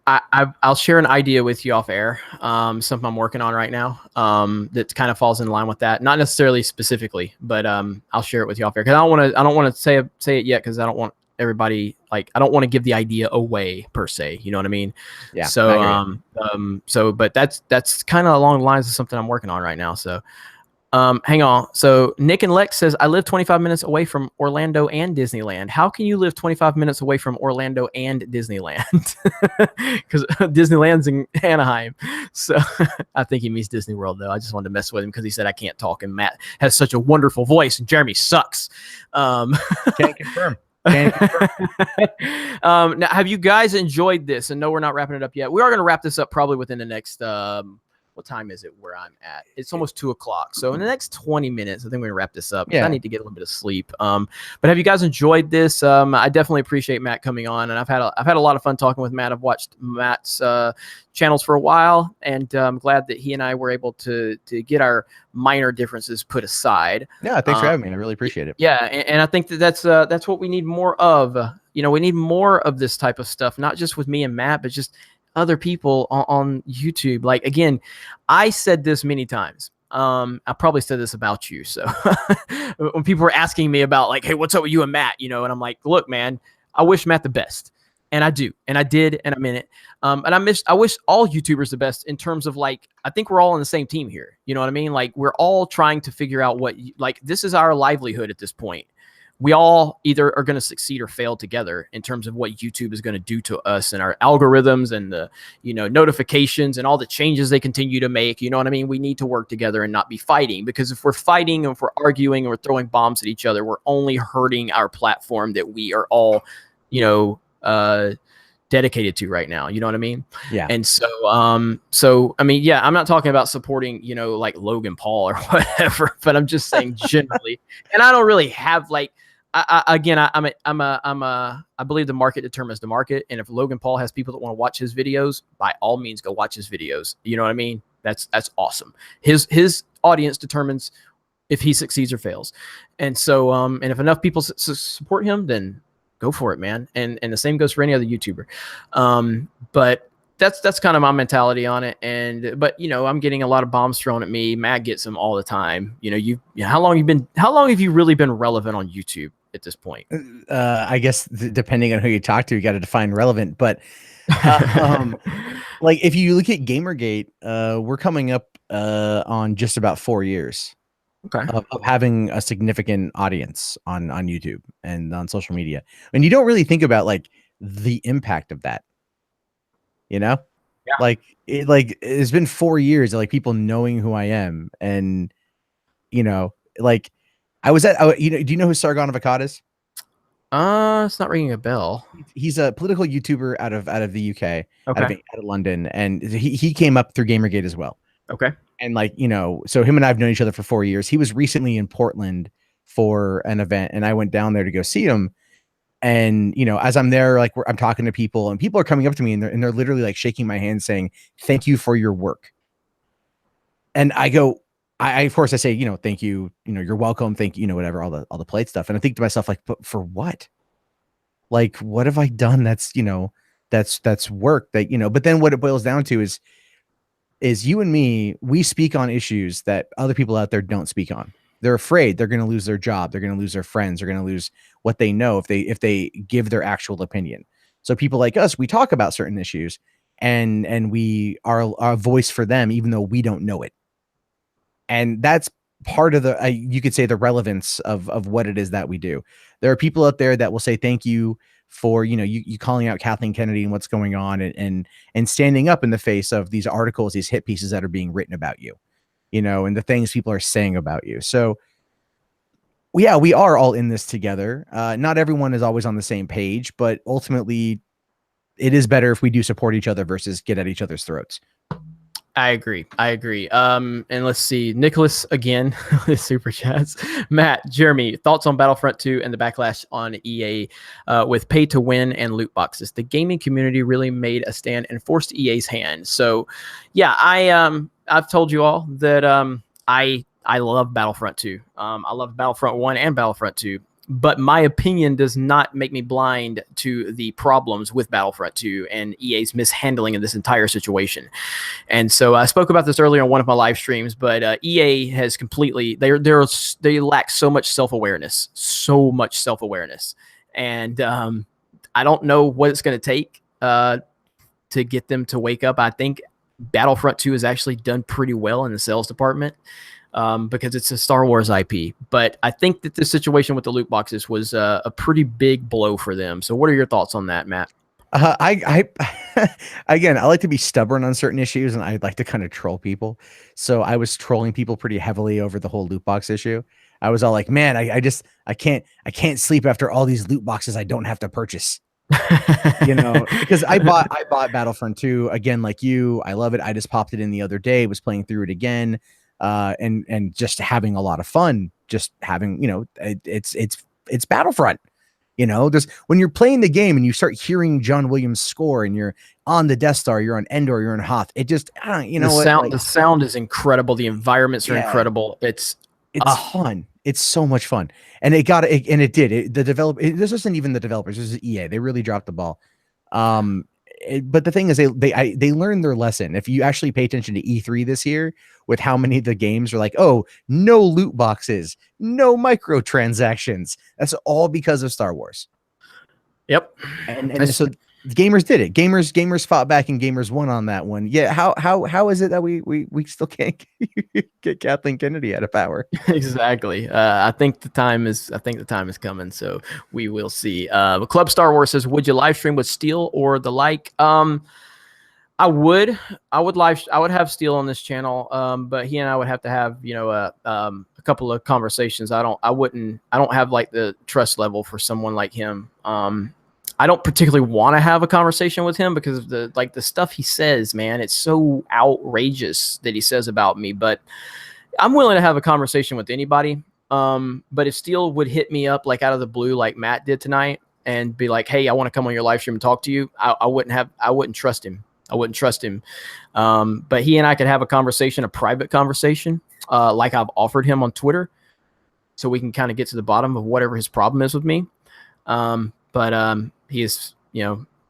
S1: I'll share an idea with you off air. Something I'm working on right now. That kind of falls in line with that. Not necessarily specifically, but I'll share it with you off air because I don't want to say it yet because I don't want everybody, like, I don't want to give the idea away per se. You know what I mean?
S2: Yeah.
S1: So but that's kind of along the lines of something I'm working on right now. So. Hang on. So Nick and Lex says, I live 25 minutes away from Orlando and Disneyland. How can you live 25 minutes away from Orlando and Disneyland? Because Disneyland's in Anaheim. So I think he means Disney World, though. I just wanted to mess with him because he said I can't talk, and Matt has such a wonderful voice, and Jeremy sucks.
S2: Can't confirm.
S1: Now, have you guys enjoyed this? And no, we're not wrapping it up yet. We are going to wrap this up probably within the next what time is it where I'm at? It's almost 2:00. So in the next 20 minutes, I think we're gonna wrap this up. Yeah. I need to get a little bit of sleep. But have you guys enjoyed this? I definitely appreciate Matt coming on, and I've had a lot of fun talking with Matt. I've watched Matt's channels for a while, and I'm glad that he and I were able to get our minor differences put aside.
S2: Yeah, thanks for having me. I really appreciate it.
S1: Yeah, and I think that's what we need more of. We need more of this type of stuff, not just with me and Matt, but just other people on YouTube. Like, again, I said this many times. I probably said this about you. So when people were asking me about, like, hey, what's up with you and Matt? And I'm like, look, man, I wish Matt the best. And I do. And I did. And I'm in it. And I wish all YouTubers the best in terms of, like, I think we're all on the same team here. You know what I mean? Like, we're all trying to figure out this is our livelihood at this point. We all either are going to succeed or fail together in terms of what YouTube is going to do to us and our algorithms and the, notifications and all the changes they continue to make. You know what I mean? We need to work together and not be fighting, because if we're fighting and if we're arguing and we're throwing bombs at each other, we're only hurting our platform that we are all, dedicated to right now. You know what I mean?
S2: Yeah.
S1: And so I mean, yeah, I'm not talking about supporting, like Logan Paul or whatever, but I'm just saying generally. And I don't really have, like, I believe the market determines the market. And if Logan Paul has people that want to watch his videos, by all means, go watch his videos. You know what I mean? That's awesome. His audience determines if he succeeds or fails. And so, and if enough people support him, then go for it, man. And the same goes for any other YouTuber. But that's kind of my mentality on it. But I'm getting a lot of bombs thrown at me. Matt gets them all the time. How long have you really been relevant on YouTube at this point?
S2: I guess depending on who you talk to, you got to define relevant. But like, if you look at Gamergate, we're coming up on just about 4 years.
S1: Okay.
S2: Of having a significant audience on YouTube and on social media. And you don't really think about, like, the impact of that,
S1: Yeah.
S2: Like, it's been 4 years of, like, people knowing who I am. And, like, I was at, do you know who Sargon of Akkad is?
S1: It's not ringing a bell.
S2: He's a political YouTuber out of the UK,
S1: Okay.
S2: out of London. And he came up through Gamergate as well.
S1: Okay.
S2: And, like, so him and I have known each other for 4 years. He was recently in Portland for an event, and I went down there to go see him. And, as I'm there, like, I'm talking to people, and people are coming up to me, and they're literally, like, shaking my hand saying, thank you for your work. And I go, of course I say, thank you, you're welcome. Thank you, whatever, all the polite stuff. And I think to myself, like, but for what? Like, what have I done? That's work that, but then what it boils down to is you and me, we speak on issues that other people out there don't speak on. They're afraid they're going to lose their job. They're going to lose their friends. They're going to lose what they know if they give their actual opinion. So people like us, we talk about certain issues, and we are a voice for them, even though we don't know it. And that's part of the, you could say, the relevance of what it is that we do. There are people out there that will say, thank you for, you calling out Kathleen Kennedy and what's going on, and standing up in the face of these articles, these hit pieces that are being written about you, and the things people are saying about you. So yeah, we are all in this together. Not everyone is always on the same page, but ultimately it is better if we do support each other versus get at each other's throats.
S1: I agree. And let's see, Nicholas again, his super chats. Matt, Jeremy, thoughts on Battlefront 2 and the backlash on EA with pay to win and loot boxes. The gaming community really made a stand and forced EA's hand. So, yeah, I've told you all that I love Battlefront 2. I love Battlefront 1 and Battlefront 2. But my opinion does not make me blind to the problems with Battlefront 2 and EA's mishandling of this entire situation. And so I spoke about this earlier on one of my live streams, but EA has completely, they lack so much self-awareness, And I don't know what it's going to take to get them to wake up. I think Battlefront 2 has actually done pretty well in the sales department. Because it's a Star Wars IP. But I think that the situation with the loot boxes was a pretty big blow for them. So what are your thoughts on that, Matt?
S2: Again, I like to be stubborn on certain issues, and I'd like to kind of troll people. So I was trolling people pretty heavily over the whole loot box issue. I was all like, man, I can't sleep after all these loot boxes I don't have to purchase. Because I bought Battlefront 2 again, like you. I love it. I just popped it in the other day, was playing through it again. And just having a lot of fun, just having, it's Battlefront, there's when you're playing the game and you start hearing John Williams score and you're on the Death Star, you're on Endor, you're on Hoth. It just,
S1: the sound is incredible. The environments are incredible. It's
S2: fun. It's so much fun. And this isn't even the developers. This is EA. They really dropped the ball. But the thing is, they learned their lesson. If you actually pay attention to E3 this year, with how many of the games are like, oh, no loot boxes, no microtransactions. That's all because of Star Wars.
S1: Yep.
S2: And so gamers did it. Gamers fought back and gamers won on that one. Yeah. How is it that we still can't get Kathleen Kennedy out of power?
S1: Exactly. I think the time is coming. So we will see. Club Star Wars says, would you live stream with Steel or the like? I would have Steel on this channel. But he and I would have to have, a couple of conversations. I don't have like the trust level for someone like him. I don't particularly want to have a conversation with him because of the stuff he says, man. It's so outrageous that he says about me, but I'm willing to have a conversation with anybody. But if Steele would hit me up like out of the blue, like Matt did tonight, and be like, hey, I want to come on your live stream and talk to you, I wouldn't trust him. But he and I could have a conversation, a private conversation, like I've offered him on Twitter, so we can kind of get to the bottom of whatever his problem is with me. But he is,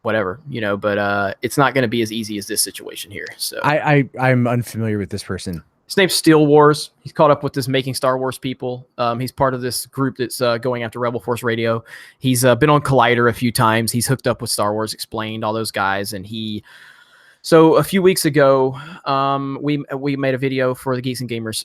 S1: whatever, but it's not going to be as easy as this situation here. So
S2: I'm unfamiliar with this person.
S1: His name's Steel Wars. He's caught up with this Making Star Wars people. He's part of this group that's going after Rebel Force Radio. He's been on Collider a few times. He's hooked up with Star Wars Explained, all those guys. And so a few weeks ago, we made a video for the Geeks and Gamers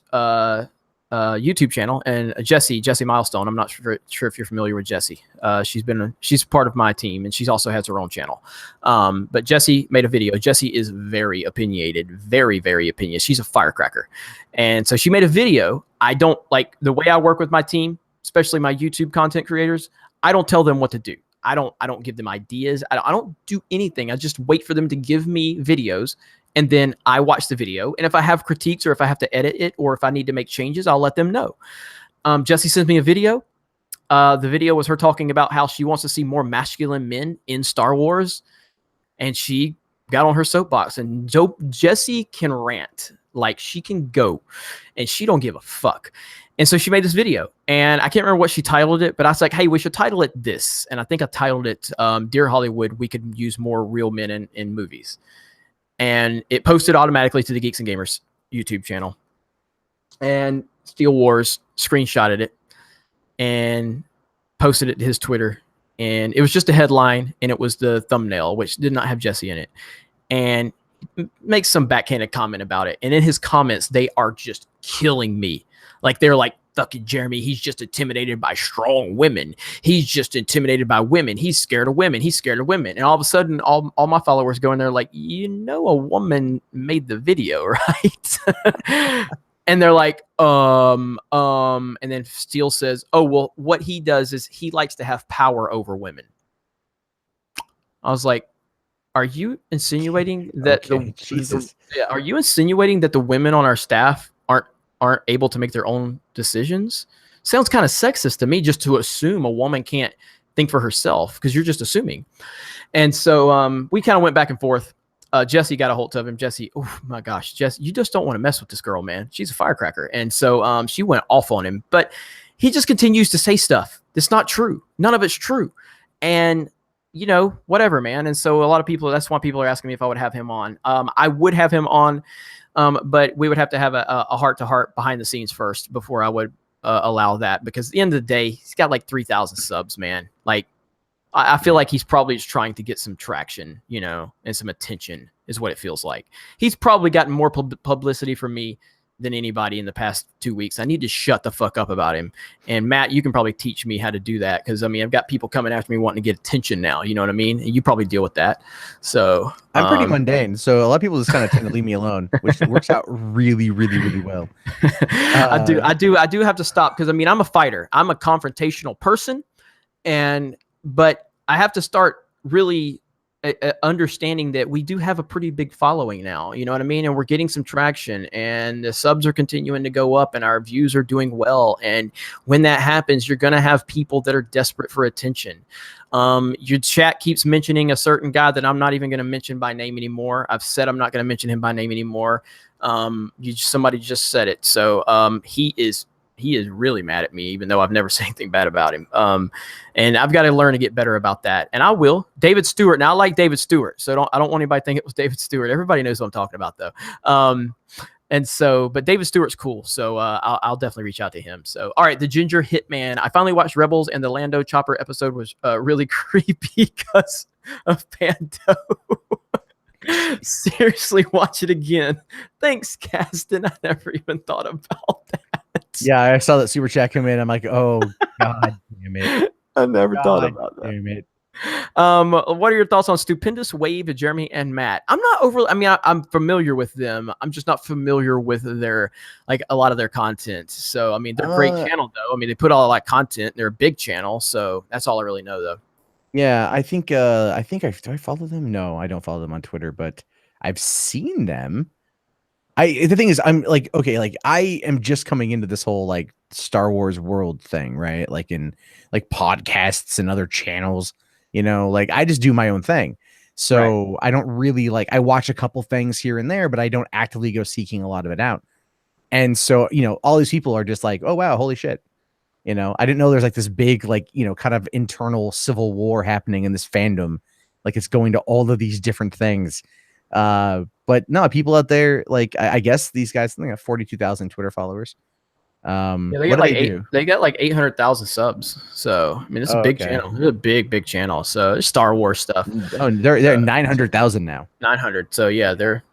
S1: YouTube channel, and Jesse Milestone. I'm not sure if you're familiar with Jesse. She's part of my team, and she also has her own channel. But Jesse made a video. Jesse is very opinionated, very, very opinionated. She's a firecracker. And so she made a video. I don't like the way I work with my team, especially my YouTube content creators. I don't tell them what to do. I don't give them ideas. I don't do anything. I just wait for them to give me videos. And then I watch the video. And if I have critiques or if I have to edit it or if I need to make changes, I'll let them know. Jesse sends me a video. The video was her talking about how she wants to see more masculine men in Star Wars. And she got on her soapbox. And Jesse can rant. Like, she can go. And she don't give a fuck. And so she made this video. And I can't remember what she titled it. But I was like, hey, we should title it this. And I think I titled it, Dear Hollywood, we could use more real men in movies. And it posted automatically to the Geeks and Gamers YouTube channel. And Steel Wars screenshotted it and posted it to his Twitter. And it was just a headline, and it was the thumbnail, which did not have Jesse in it. And makes some backhanded comment about it. And in his comments, they are just killing me. Like, they're like, fucking Jeremy, he's just intimidated by strong women. He's just intimidated by women. He's scared of women. He's scared of women. And all of a sudden, all my followers go in there like, a woman made the video, right? And they're like, and then Steele says, oh, well, what he does is he likes to have power over women. I was like, are you insinuating that
S2: Okay, Jesus.
S1: are you insinuating that the women on our staff aren't able to make their own decisions? Sounds kind of sexist to me, just to assume a woman can't think for herself, because you're just assuming. And so we kind of went back and forth. Jesse got a hold of him. Jesse, oh my gosh, Jesse, you just don't want to mess with this girl, man. She's a firecracker. And so she went off on him, but he just continues to say stuff that's not true. None of it's true. And you know, whatever, man. And so a lot of people, that's why people are asking me if I would have him on. I would have him on, but we would have to have a heart-to-heart behind the scenes first before I would allow that, because at the end of the day, he's got like 3,000 subs, man. Like, I feel like he's probably just trying to get some traction, you know, and some attention is what it feels like. He's probably gotten more publicity from me than anybody in the past 2 weeks. I need to shut the fuck up about him. And Matt, you can probably teach me how to do that, because I mean, I've got people coming after me wanting to get attention now. You know what I mean? And you probably deal with that. So
S2: I'm pretty mundane, so a lot of people just kind of tend to leave me alone, which works out really, really, really well.
S1: I do have to stop, because I mean, I'm a fighter. I'm a confrontational person, but I have to start really understanding that we do have a pretty big following now, you know what I mean? And we're getting some traction, and the subs are continuing to go up, and our views are doing well. And when that happens, you're going to have people that are desperate for attention. Your chat keeps mentioning a certain guy that I'm not even going to mention by name anymore. I've said I'm not going to mention him by name anymore. Somebody just said it. So he is really mad at me, even though I've never said anything bad about him. And I've got to learn to get better about that. And I will. David Stewart. Now I like David Stewart, so I don't want anybody to think it was David Stewart. Everybody knows what I'm talking about, though. And so, but David Stewart's cool, so I'll definitely reach out to him. So, all right, the Ginger Hitman. I finally watched Rebels, and the Lando Chopper episode was really creepy because of Pando. Seriously, watch it again. Thanks, Caston. I never even thought about that.
S2: Yeah, I saw that super chat come in. I'm like, oh god damn it.
S1: I never thought about that.
S2: Damn it.
S1: What are your thoughts on Stupendous Wave, Jeremy and Matt? I'm not overly, I mean, I'm familiar with them. I'm just not familiar with their, like, a lot of their content. So, I mean, they're a great channel, though. I mean, they put all like content. They're a big channel. So that's all I really know, though.
S2: Yeah, I think do I follow them? No, I don't follow them on Twitter, but I've seen them. The thing is, I'm like, okay, like I am just coming into this whole like Star Wars world thing, right? Like in like podcasts and other channels, you know, like I just do my own thing. So I don't really like, I watch a couple things here and there, but I don't actively go seeking a lot of it out. And so, you know, all these people are just like, oh, wow, holy shit. You know, I didn't know there's like this big, like, you know, kind of internal civil war happening in this fandom. Like it's going to all of these different things. But no, people out there, like, I guess these guys, they got 42,000 Twitter followers.
S1: Yeah, they got like they got like 800,000 subs. So I mean, it's a big channel. It's a big channel. So it's Star Wars stuff.
S2: Oh, they're 900,000 now.
S1: 900. So yeah, they're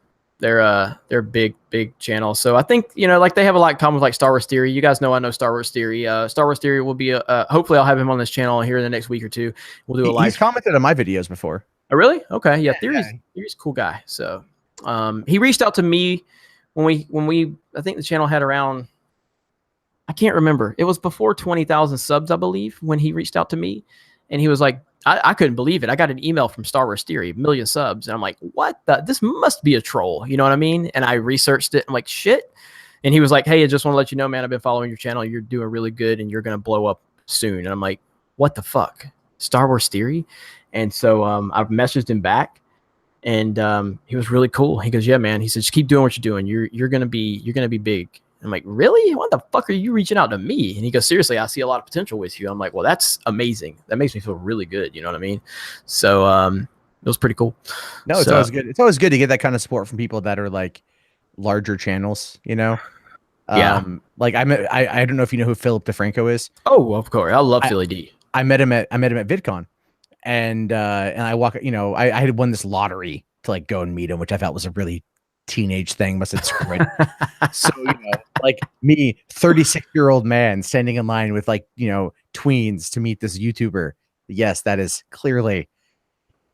S1: a big channel. So I think, you know, like they have a lot in common with like Star Wars Theory. You guys know I know Star Wars Theory. Star Wars Theory will be hopefully I'll have him on this channel here in the next week or two. We'll do a live.
S2: He's commented on my videos before.
S1: Oh, really? Okay. Yeah, Theory's a cool guy. So he reached out to me when we I think the channel had around, I can't remember. It was before 20,000 subs, I believe, when he reached out to me. And he was like, I couldn't believe it. I got an email from Star Wars Theory, 1 million subs. And I'm like, what the? This must be a troll. You know what I mean? And I researched it. I'm like, shit. And he was like, hey, I just want to let you know, man, I've been following your channel. You're doing really good and you're going to blow up soon. And I'm like, what the fuck? Star Wars Theory? And so I've messaged him back. And he was really cool. He goes, yeah, man. He said, just keep doing what you're doing. You're gonna be big. I'm like, really? What the fuck are you reaching out to me? And he goes, seriously, I see a lot of potential with you. I'm like, well, that's amazing. That makes me feel really good. You know what I mean? So it was pretty cool.
S2: No, it's always good. It's always good to get that kind of support from people that are like larger channels, you know?
S1: Yeah.
S2: Like I don't know if you know who Philip DeFranco is.
S1: Oh, of course. I love Philly D.
S2: I met him at VidCon. And I walk, you know, I had won this lottery to like go and meet him, which I thought was a really teenage thing. Must have screwed it. So, you know, like me, 36-year-old man standing in line with like, you know, tweens to meet this YouTuber. Yes, that is clearly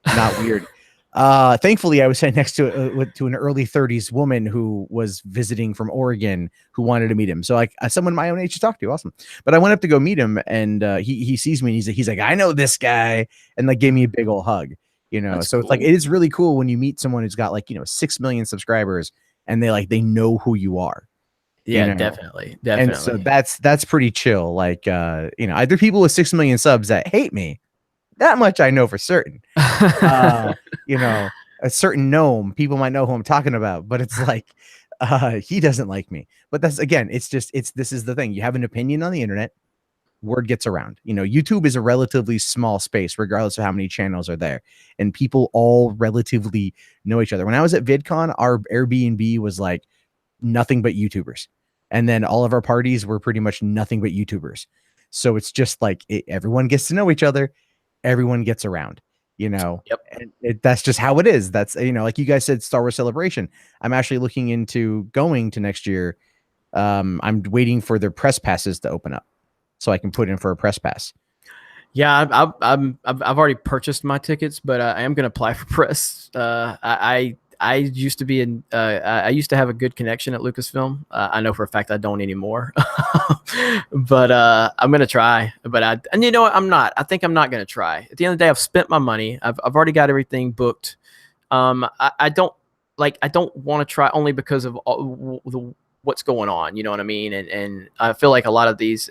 S2: not weird. Thankfully, I was sitting next to an early 30s woman who was visiting from Oregon who wanted to meet him. So like someone my own age to talk to. Awesome. But I went up to go meet him and he sees me and he's like, I know this guy, and like gave me a big old hug. you know.
S1: That's
S2: So
S1: cool.
S2: it's like, it is really cool when you meet someone who's got like, you know, 6 million subscribers and they know who you are.
S1: Yeah,
S2: you know?
S1: definitely.
S2: And so that's pretty chill. Like, you know, either people with 6 million subs that hate me, that much I know for certain. You know, a certain gnome, people might know who I'm talking about, but it's like, he doesn't like me. But that's, again, this is the thing. You have an opinion on the internet, word gets around. You know, YouTube is a relatively small space, regardless of how many channels are there, and people all relatively know each other. When I was at VidCon, our Airbnb was like nothing but YouTubers, and then all of our parties were pretty much nothing but YouTubers. So it's just like everyone gets to know each other, everyone gets around, you know.
S1: Yep.
S2: And that's just how it is. That's, you know, like you guys said, Star Wars Celebration. I'm actually looking into going to next year. I'm waiting for their press passes to open up so I can put in for a press pass.
S1: Yeah, I've already purchased my tickets, but I am going to apply for press. I used to be in. I used to have a good connection at Lucasfilm. I know for a fact I don't anymore, but I'm going to try. And you know what? I'm not. I think I'm not going to try. At the end of the day, I've spent my money. I've already got everything booked. I don't want to try only because of what's going on. You know what I mean? And I feel like a lot of these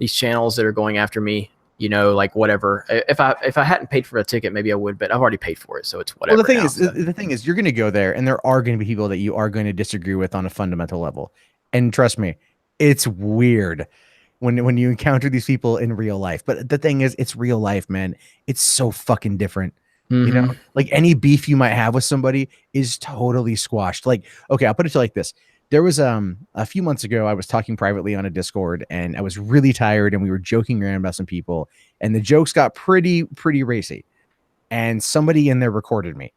S1: channels that are going after me, you know, like whatever. If I hadn't paid for a ticket, maybe I would, but I've already paid for it, so it's whatever.
S2: Well, the thing is, you're going to go there, and there are going to be people that you are going to disagree with on a fundamental level. And trust me, it's weird when you encounter these people in real life. But the thing is, it's real life, man. It's so fucking different. You know, like any beef you might have with somebody is totally squashed. Like, okay, I'll put it to like this. There was a few months ago, I was talking privately on a Discord, and I was really tired, and we were joking around about some people, and the jokes got pretty racy, and somebody in there recorded me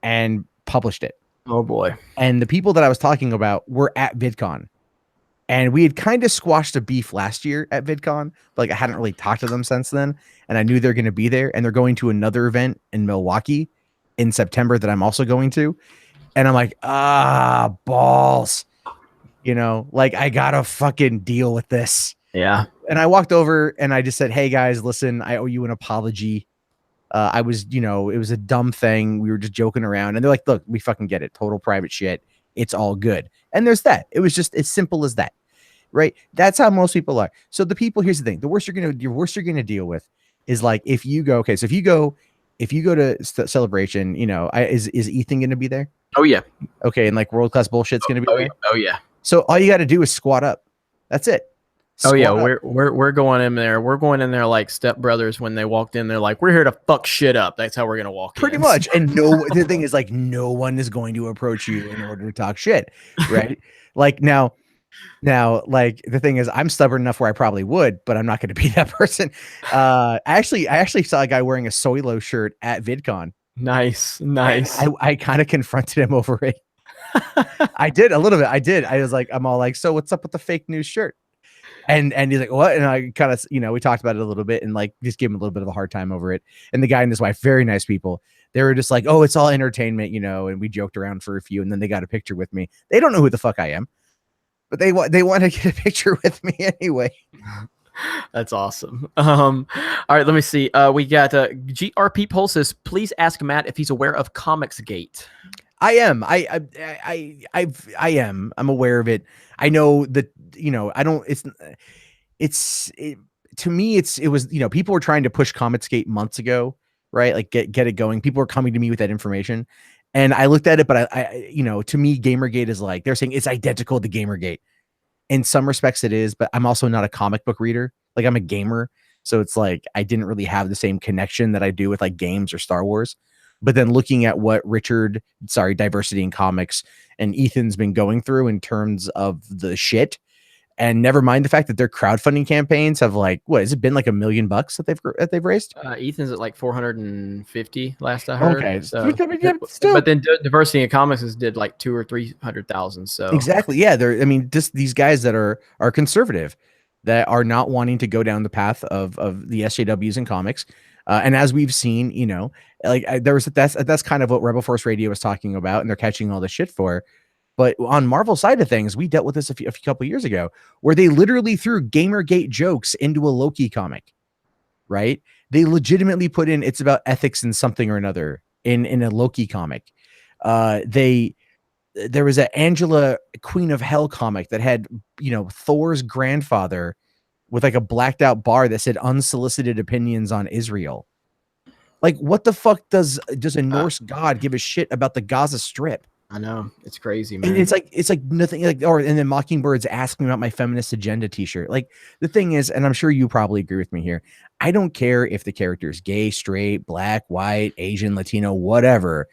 S2: and published it.
S1: Oh boy.
S2: And the people that I was talking about were at VidCon, and we had kind of squashed a beef last year at VidCon, but like I hadn't really talked to them since then, and I knew they're going to be there, and they're going to another event in Milwaukee in September that I'm also going to. And I'm like, balls, you know, like I gotta fucking deal with this.
S1: Yeah.
S2: And I walked over and I just said, hey guys, listen, I owe you an apology. I was, you know, it was a dumb thing. We were just joking around. And they're like, look, we fucking get it. Total private shit. It's all good. And there's that. It was just as simple as that. Right. That's how most people are. So the people, here's the thing. The worst you're gonna deal with is like if you go, okay, so if you go to Celebration, you know, is Ethan gonna be there?
S1: Oh yeah.
S2: Okay, and like world class bullshit's gonna be there.
S1: Oh yeah.
S2: So all you got to do is squat up. That's it.
S1: Squat up. We're going in there. We're going in there like Step Brothers when they walked in. They're like, we're here to fuck shit up. That's how we're gonna walk.
S2: Pretty much. And the thing is, like, no one is going to approach you in order to talk shit, right? Like now, like the thing is, I'm stubborn enough where I probably would, but I'm not going to be that person. I actually saw a guy wearing a Soilo shirt at VidCon.
S1: Nice.
S2: I kind of confronted him over it. I did a little bit. I was like, I'm all like, so what's up with the fake news shirt? And he's like, what? And I kind of, you know, we talked about it a little bit and like just gave him a little bit of a hard time over it. And the guy and his wife, very nice people. They were just like, oh, it's all entertainment, you know. And we joked around for a few, and then they got a picture with me. They don't know who the fuck I am, but they want to get a picture with me anyway.
S1: That's awesome. All right, let me see. We got GRP Pole says, please ask Matt if he's aware of ComicsGate.
S2: I am. I am. I'm aware of it. I know that, you know, I don't, to me, it was, you know, people were trying to push ComicsGate months ago, right? Like get it going. People were coming to me with that information, and I looked at it, but I you know, to me, Gamergate is like, they're saying it's identical to Gamergate. In some respects it is, but I'm also not a comic book reader. Like I'm a gamer. So it's like, I didn't really have the same connection that I do with like games or Star Wars. But then looking at what Diversity in Comics and Ethan's been going through in terms of the shit, and never mind the fact that their crowdfunding campaigns have like, what has it been, like $1 million that they've raised?
S1: Ethan's at like 450 last I heard.
S2: Okay,
S1: so, but then Diversity in Comics did like 200,000 or 300,000. So
S2: exactly, yeah. I mean, just these guys that are conservative, that are not wanting to go down the path of the SJWs in comics. And as we've seen, you know, like that's kind of what Rebel Force Radio was talking about, and they're catching all the shit for. But on Marvel side of things, we dealt with this a couple years ago, where they literally threw Gamergate jokes into a Loki comic, right? They legitimately put in it's about ethics and something or another in a Loki comic. There was an Angela Queen of Hell comic that had, Thor's grandfather with like a blacked out bar that said unsolicited opinions on Israel. Like, what the fuck does a Norse god give a shit about the Gaza Strip?
S1: I know, it's crazy, man.
S2: And it's like nothing, like, and then Mockingbird's asking about my feminist agenda t-shirt. Like, the thing is, and I'm sure you probably agree with me here, I don't care if the character is gay, straight, black, white, Asian, Latino, whatever.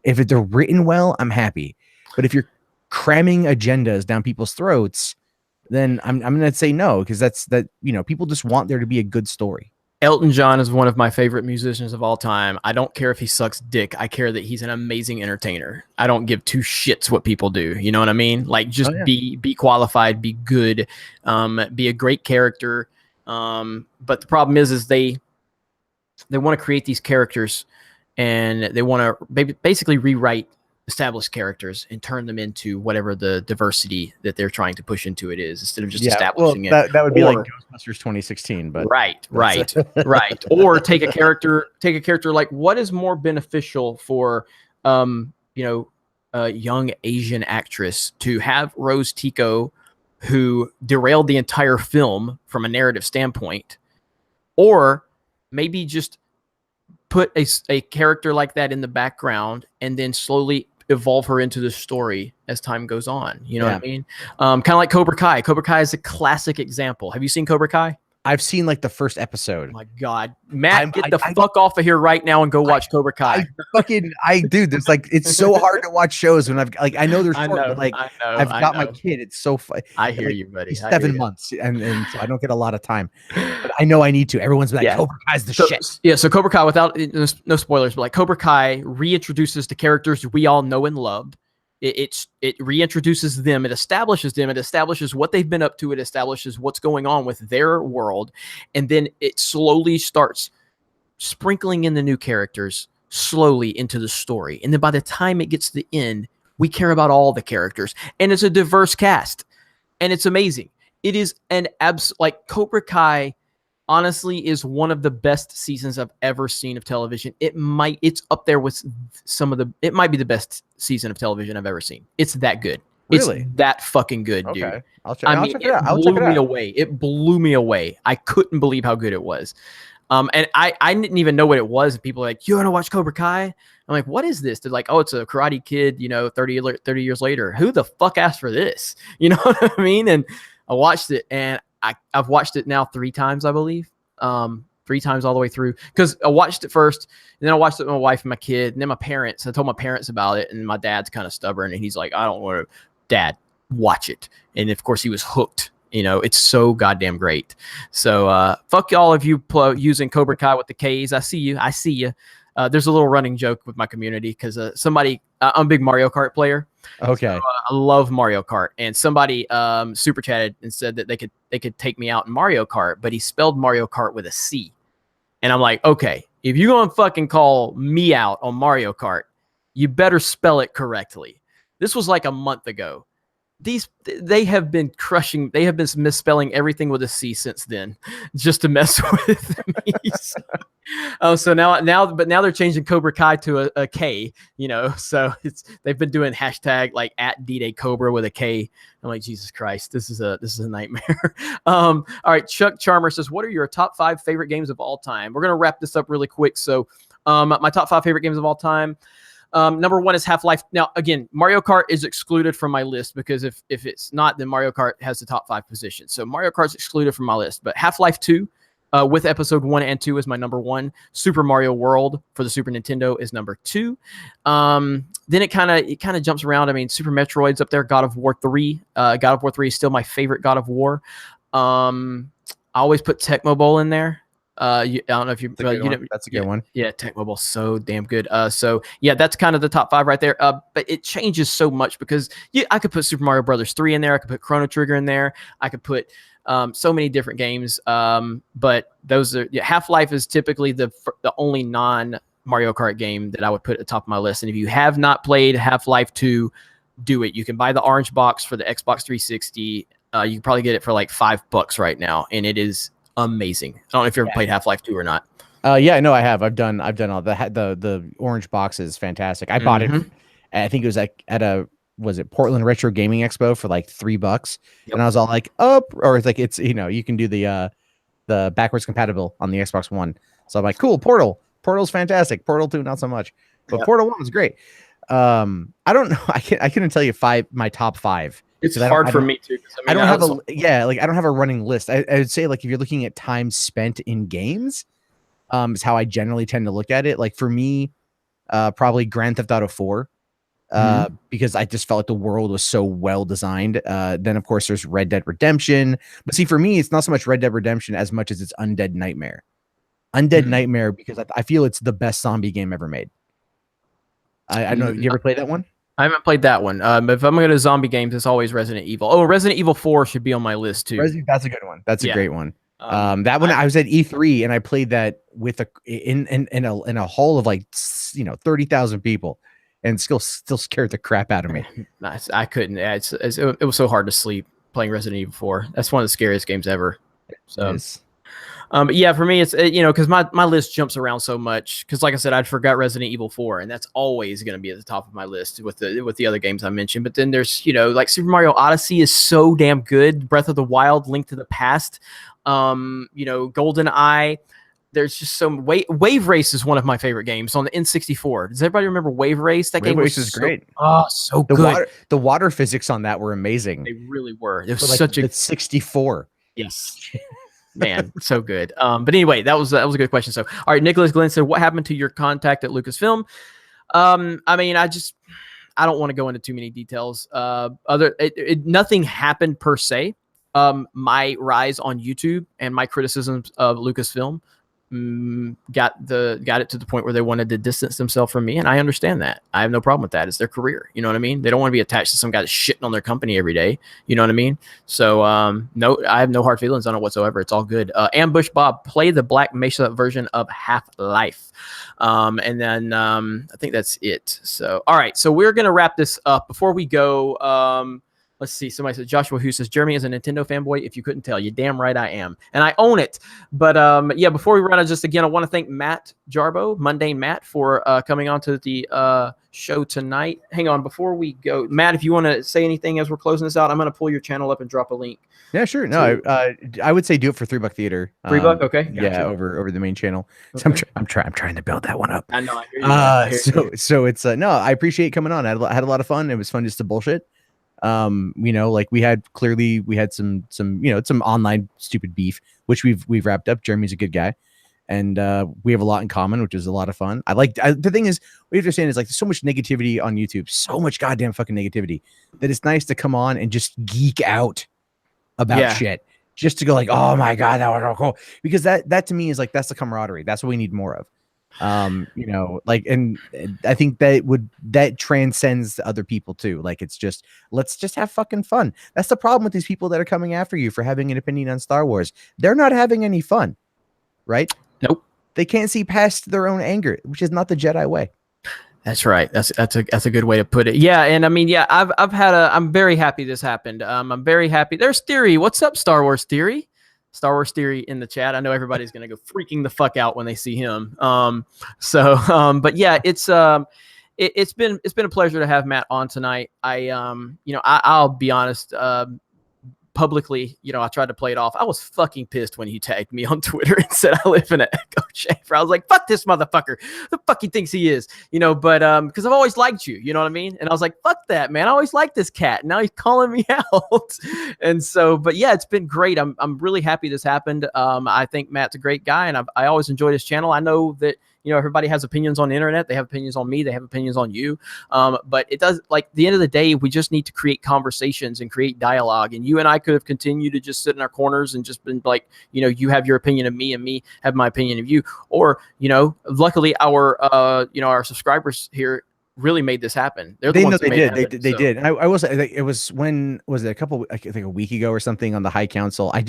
S2: If they're written well, I'm happy. But if you're cramming agendas down people's throats, then I'm gonna say no, because people just want there to be a good story.
S1: Elton John is one of my favorite musicians of all time. I don't care if he sucks dick. I care that he's an amazing entertainer. I don't give two shits what people do. You know what I mean? Like, just be qualified, be good, be a great character. But the problem is they want to create these characters, and they want to basically rewrite established characters and turn them into whatever the diversity that they're trying to push into it is, instead of just establishing it.
S2: That would be like Ghostbusters 2016, but
S1: right. Or take a character like, what is more beneficial for a young Asian actress to have Rose Tico, who derailed the entire film from a narrative standpoint, or maybe just put a character like that in the background and then slowly evolve her into the story as time goes on. You know what I mean? Kind of like Cobra Kai. Cobra Kai is a classic example. Have you seen Cobra Kai?
S2: I've seen like the first episode.
S1: Oh my God, Matt, get the fuck off of here right now and go watch Cobra Kai.
S2: Dude, there's like, it's so hard to watch shows when I know they're short, but like I've got my kid. It's so fun.
S1: I hear you, buddy.
S2: He's 7 months, and so I don't get a lot of time. But I know I need to. Everyone's like, Cobra Kai's the shit.
S1: Yeah, so Cobra Kai, without no spoilers, but like Cobra Kai reintroduces the characters we all know and loved. It reintroduces them. It establishes them. It establishes what they've been up to. It establishes what's going on with their world. And then it slowly starts sprinkling in the new characters slowly into the story. And then by the time it gets to the end, we care about all the characters. And it's a diverse cast. And it's amazing. It is an like Cobra Kai, honestly, is one of the best seasons I've ever seen of television. It's up there with it might be the best season of television I've ever seen. It's that good.
S2: Really?
S1: It's that fucking good, dude.
S2: Okay. I'll check it out.
S1: It blew me away. I couldn't believe how good it was. And I didn't even know what it was. And people are like, you want to watch Cobra Kai? I'm like, what is this? They're like, oh, it's a Karate Kid, 30 years later. Who the fuck asked for this? You know what I mean? And I watched it, and I've watched it now 3 times, I believe. 3 times all the way through, because I watched it first, and then I watched it with my wife and my kid, and then my parents. I told my parents about it, and my dad's kind of stubborn, and he's like, I don't want to. Dad, watch it. And of course he was hooked. It's so goddamn great. So fuck all of you using Cobra Kai with the K's. I see you. There's a little running joke with my community, because I'm a big Mario Kart player.
S2: Okay.
S1: So, I love Mario Kart, and somebody super chatted and said that they could take me out in Mario Kart, but he spelled Mario Kart with a C. And I'm like, okay, if you're going to fucking call me out on Mario Kart, you better spell it correctly. This was like a month ago. They have been misspelling everything with a C since then, just to mess with me. So now they're changing Cobra Kai to a K, so they've been doing hashtag like @DDayCobra with a K. I'm like, Jesus Christ, this is a nightmare. All right, Chuck Charmer says, what are your top 5 favorite games of all time? We're gonna wrap this up really quick. So my top 5 favorite games of all time. Number 1 is Half-Life. Now, again, Mario Kart is excluded from my list, because if it's not, then Mario Kart has the top 5 position. So Mario Kart's excluded from my list. But Half-Life 2, with episode 1 and 2 is my number 1. Super Mario World for the Super Nintendo is number 2. Then it kind of jumps around. I mean, Super Metroid's up there. God of War 3. God of War 3 is still my favorite God of War. I always put Tecmo Bowl in there. I don't know if
S2: that's a good one.
S1: Yeah, Tecmo Bowl, so damn good. So yeah, that's kind of the top 5 right there. But it changes so much, because I could put Super Mario Brothers 3 in there. I could put Chrono Trigger in there. I could put so many different games. But those are Half-Life is typically the only non Mario Kart game that I would put at the top of my list. And if you have not played Half-Life 2, do it. You can buy the orange box for the Xbox 360. You can probably get it for like $5 right now, and it is amazing. I don't know if you ever played Half-Life 2 or not.
S2: Yeah, no, I have. I've done all the orange box is fantastic. I bought it. I think it was at a was it Portland Retro Gaming Expo for like $3, and I was all like, or it's like it's you can do the backwards compatible on the Xbox One. So I'm like, cool, Portal's fantastic. Portal 2 not so much, but Portal 1 was great. I don't know. I couldn't tell you my top 5.
S1: It's hard for me too.
S2: I don't have I don't have a running list. I would say like if you're looking at time spent in games, is how I generally tend to look at it. Like for me, probably Grand Theft Auto 4. Because I just felt like the world was so well designed. Then of course there's Red Dead Redemption, but see for me it's not so much Red Dead Redemption as much as it's Undead Nightmare. Nightmare because I feel it's the best zombie game ever made. I don't know. You ever played that one?
S1: I haven't played that one. If I'm going to zombie games, it's always Resident Evil. Oh, Resident Evil 4 should be on my list too.
S2: That's a good one. That's a great one. That one I was at E3 and I played that with in a hall of like 30,000 people. And still scared the crap out of me.
S1: Nice. I couldn't. It was so hard to sleep playing Resident Evil 4. That's one of the scariest games ever. So, but yeah, for me, it's because my list jumps around so much. Because like I said, I forgot Resident Evil 4, and that's always going to be at the top of my list with the other games I mentioned. But then there's like Super Mario Odyssey is so damn good. Breath of the Wild, Link to the Past, GoldenEye. There's just some Wave Race is one of my favorite games on the N64. Does everybody remember Wave Race? That game was great. Oh, so good.
S2: The water physics on that were amazing.
S1: They really were. It was such a
S2: 64.
S1: Yes. Man, so good. But anyway, that was a good question. So, all right, Nicholas Glenn said, "What happened to your contact at Lucasfilm?" I mean, I don't want to go into too many details. Nothing happened per se. My rise on YouTube and my criticisms of Lucasfilm got it to the point where they wanted to distance themselves from me, and I understand that. I have no problem with that. It's their career, you know what I mean? They don't want to be attached to some guy that's shitting on their company every day, you know what I mean? So no, I have no hard feelings on it whatsoever. It's all good. Ambush Bob, play the Black Mesa version of Half-Life, and then I think that's it. So all right, so we're gonna wrap this up. Before we go, let's see. Somebody said, Joshua who says, Jeremy is a Nintendo fanboy. If you couldn't tell, you damn right I am. And I own it. But yeah, before we run out, just again, I want to thank Matt Jarbo, Mundane Matt, for coming on to the show tonight. Hang on, before we go, Matt, if you want to say anything as we're closing this out, I'm going to pull your channel up and drop a link.
S2: Yeah, sure. No, I would say do it for $3 Theater.
S1: $3, okay.
S2: Gotcha. Yeah, over the main channel. Okay. So I'm trying to build that one up.
S1: I know. I hear you.
S2: So it's no, I appreciate coming on. I had a lot of fun. It was fun just to bullshit. Like we had some online stupid beef, which we've wrapped up. Jeremy's a good guy, and we have a lot in common, which is a lot of fun. The thing is, what you understand is like there's so much negativity on YouTube, so much goddamn fucking negativity, that it's nice to come on and just geek out about shit, just to go like, oh my god, that was so cool, because that to me is like that's the camaraderie. That's what we need more of. And I think that transcends to other people too. Like it's just, let's just have fucking fun. That's the problem with these people that are coming after you for having an opinion on Star Wars. They're not having any fun, right?
S1: Nope.
S2: They can't see past their own anger, which is not the Jedi way.
S1: That's right. That's a good way to put it. Yeah, and I mean, yeah, I'm very happy this happened. I'm very happy. There's Theory. What's up, Star Wars Theory? Star Wars Theory in the chat. I know everybody's gonna go freaking the fuck out when they see him. But yeah, it's been a pleasure to have Matt on tonight. I'll be honest. Publicly, I tried to play it off. I was fucking pissed when he tagged me on Twitter and said I live in an echo chamber. I was like, fuck this motherfucker. The fuck he thinks he is, but because I've always liked you, you know what I mean? And I was like, fuck that, man. I always liked this cat. Now he's calling me out. And so, but yeah, it's been great. I'm really happy this happened. I think Matt's a great guy, and I always enjoyed his channel. I know that everybody has opinions on the internet. They have opinions on me. They have opinions on you. But it does, like, at the end of the day, we just need to create conversations and create dialogue. And you and I could have continued to just sit in our corners and just been like, you have your opinion of me and me have my opinion of you. Or, luckily our subscribers here really made this happen. They did. And I will say, it was a week ago or something on the High Council. I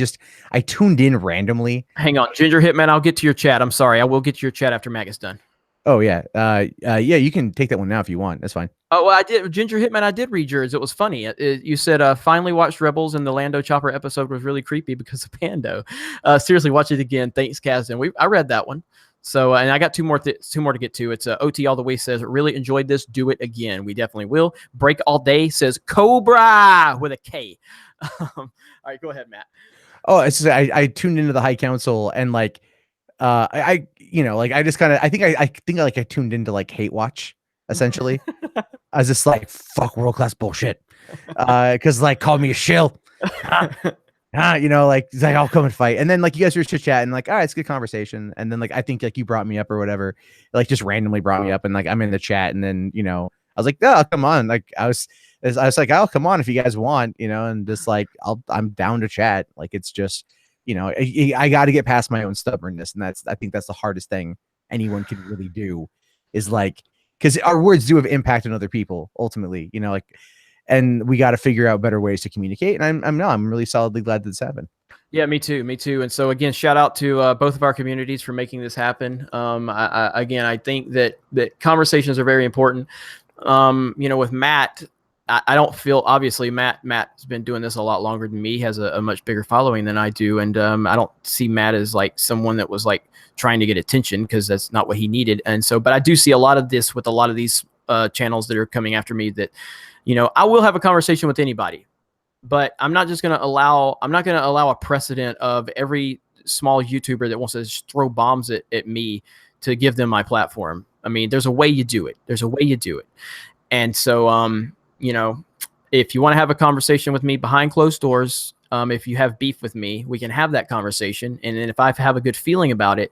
S1: tuned in randomly. Hang on, Ginger Hitman, I'll get to your chat. I'm sorry, I will get to your chat after Matt gets done. Oh yeah. Yeah, you can take that one now if you want. That's fine. Oh, well, I did. Ginger Hitman, I did read yours. It was funny. You said, finally watched Rebels, and the Lando Chopper episode was really creepy because of Pando. Seriously, watch it again. Thanks, Kazdan. I read that one. So, and I got two more to get to. It's OT all the way says, really enjoyed this. Do it again. We definitely will. Break all day says Cobra with a K. All right, go ahead, Matt.
S2: Oh, it's just, I tuned into the High Council and like, I you know, like I just kind of, I think I tuned into like Hate Watch essentially. I was just like, fuck world class bullshit. Cause like, call me a shill. You know, like, he's like, I'll come and fight. And then like you guys were chit chatting, like, all right, it's a good conversation. And then like, I think like you brought me up or whatever, like just randomly brought me up and like, I'm in the chat. And then, you know, I was like, oh, come on. Like I was like, oh, come on if you guys want, you know, and just like, I'm down to chat. Like, it's just, you know, I got to get past my own stubbornness. And I think that's the hardest thing anyone can really do is like, because our words do have impact on other people ultimately, you know, like, and we got to figure out better ways to communicate. And I'm really solidly glad that this happened.
S1: Yeah, me too. And so again, shout out to both of our communities for making this happen. I think that conversations are very important. You know, with Matt, I don't feel, obviously Matt's been doing this a lot longer than me, has a much bigger following than I do. And I don't see Matt as like someone that was like trying to get attention, because that's not what he needed. And so, but I do see a lot of this with a lot of these channels that are coming after me that, you know, I will have a conversation with anybody, but I'm not going to allow a precedent of every small YouTuber that wants to just throw bombs at me to give them my platform. I mean, there's a way you do it. And so, you know, if you want to have a conversation with me behind closed doors, if you have beef with me, we can have that conversation. And then if I have a good feeling about it,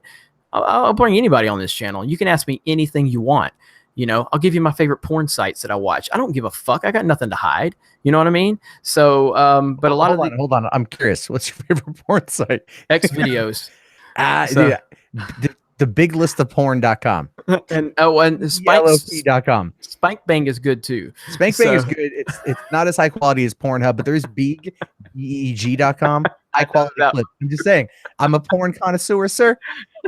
S1: I'll bring anybody on this channel. You can ask me anything you want. You know, I'll give you my favorite porn sites that I watch. I don't give a fuck. I got nothing to hide. You know what I mean? So, but a lot of
S2: hold on. I'm curious. What's your favorite porn site?
S1: X videos.
S2: So, the big list of porn.com.
S1: And
S2: Spike.com.
S1: Spankbang is good too.
S2: Spankbang is good. It's not as high quality as Pornhub, but there's beeg.com. High quality clips. I'm just saying, I'm a porn connoisseur, sir.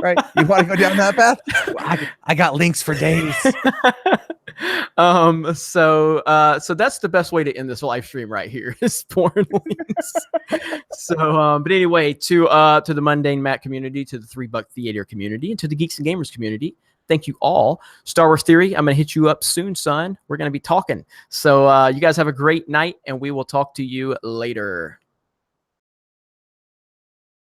S2: Right? You want to go down that path? I got links for days.
S1: So that's the best way to end this live stream right here is porn links. So, but anyway, to the Mundanematt community, to the $3 Theater community, and to the Geeks and Gamers community, thank you all. Star Wars Theory, I'm going to hit you up soon, son. We're going to be talking. So, you guys have a great night, and we will talk to you later.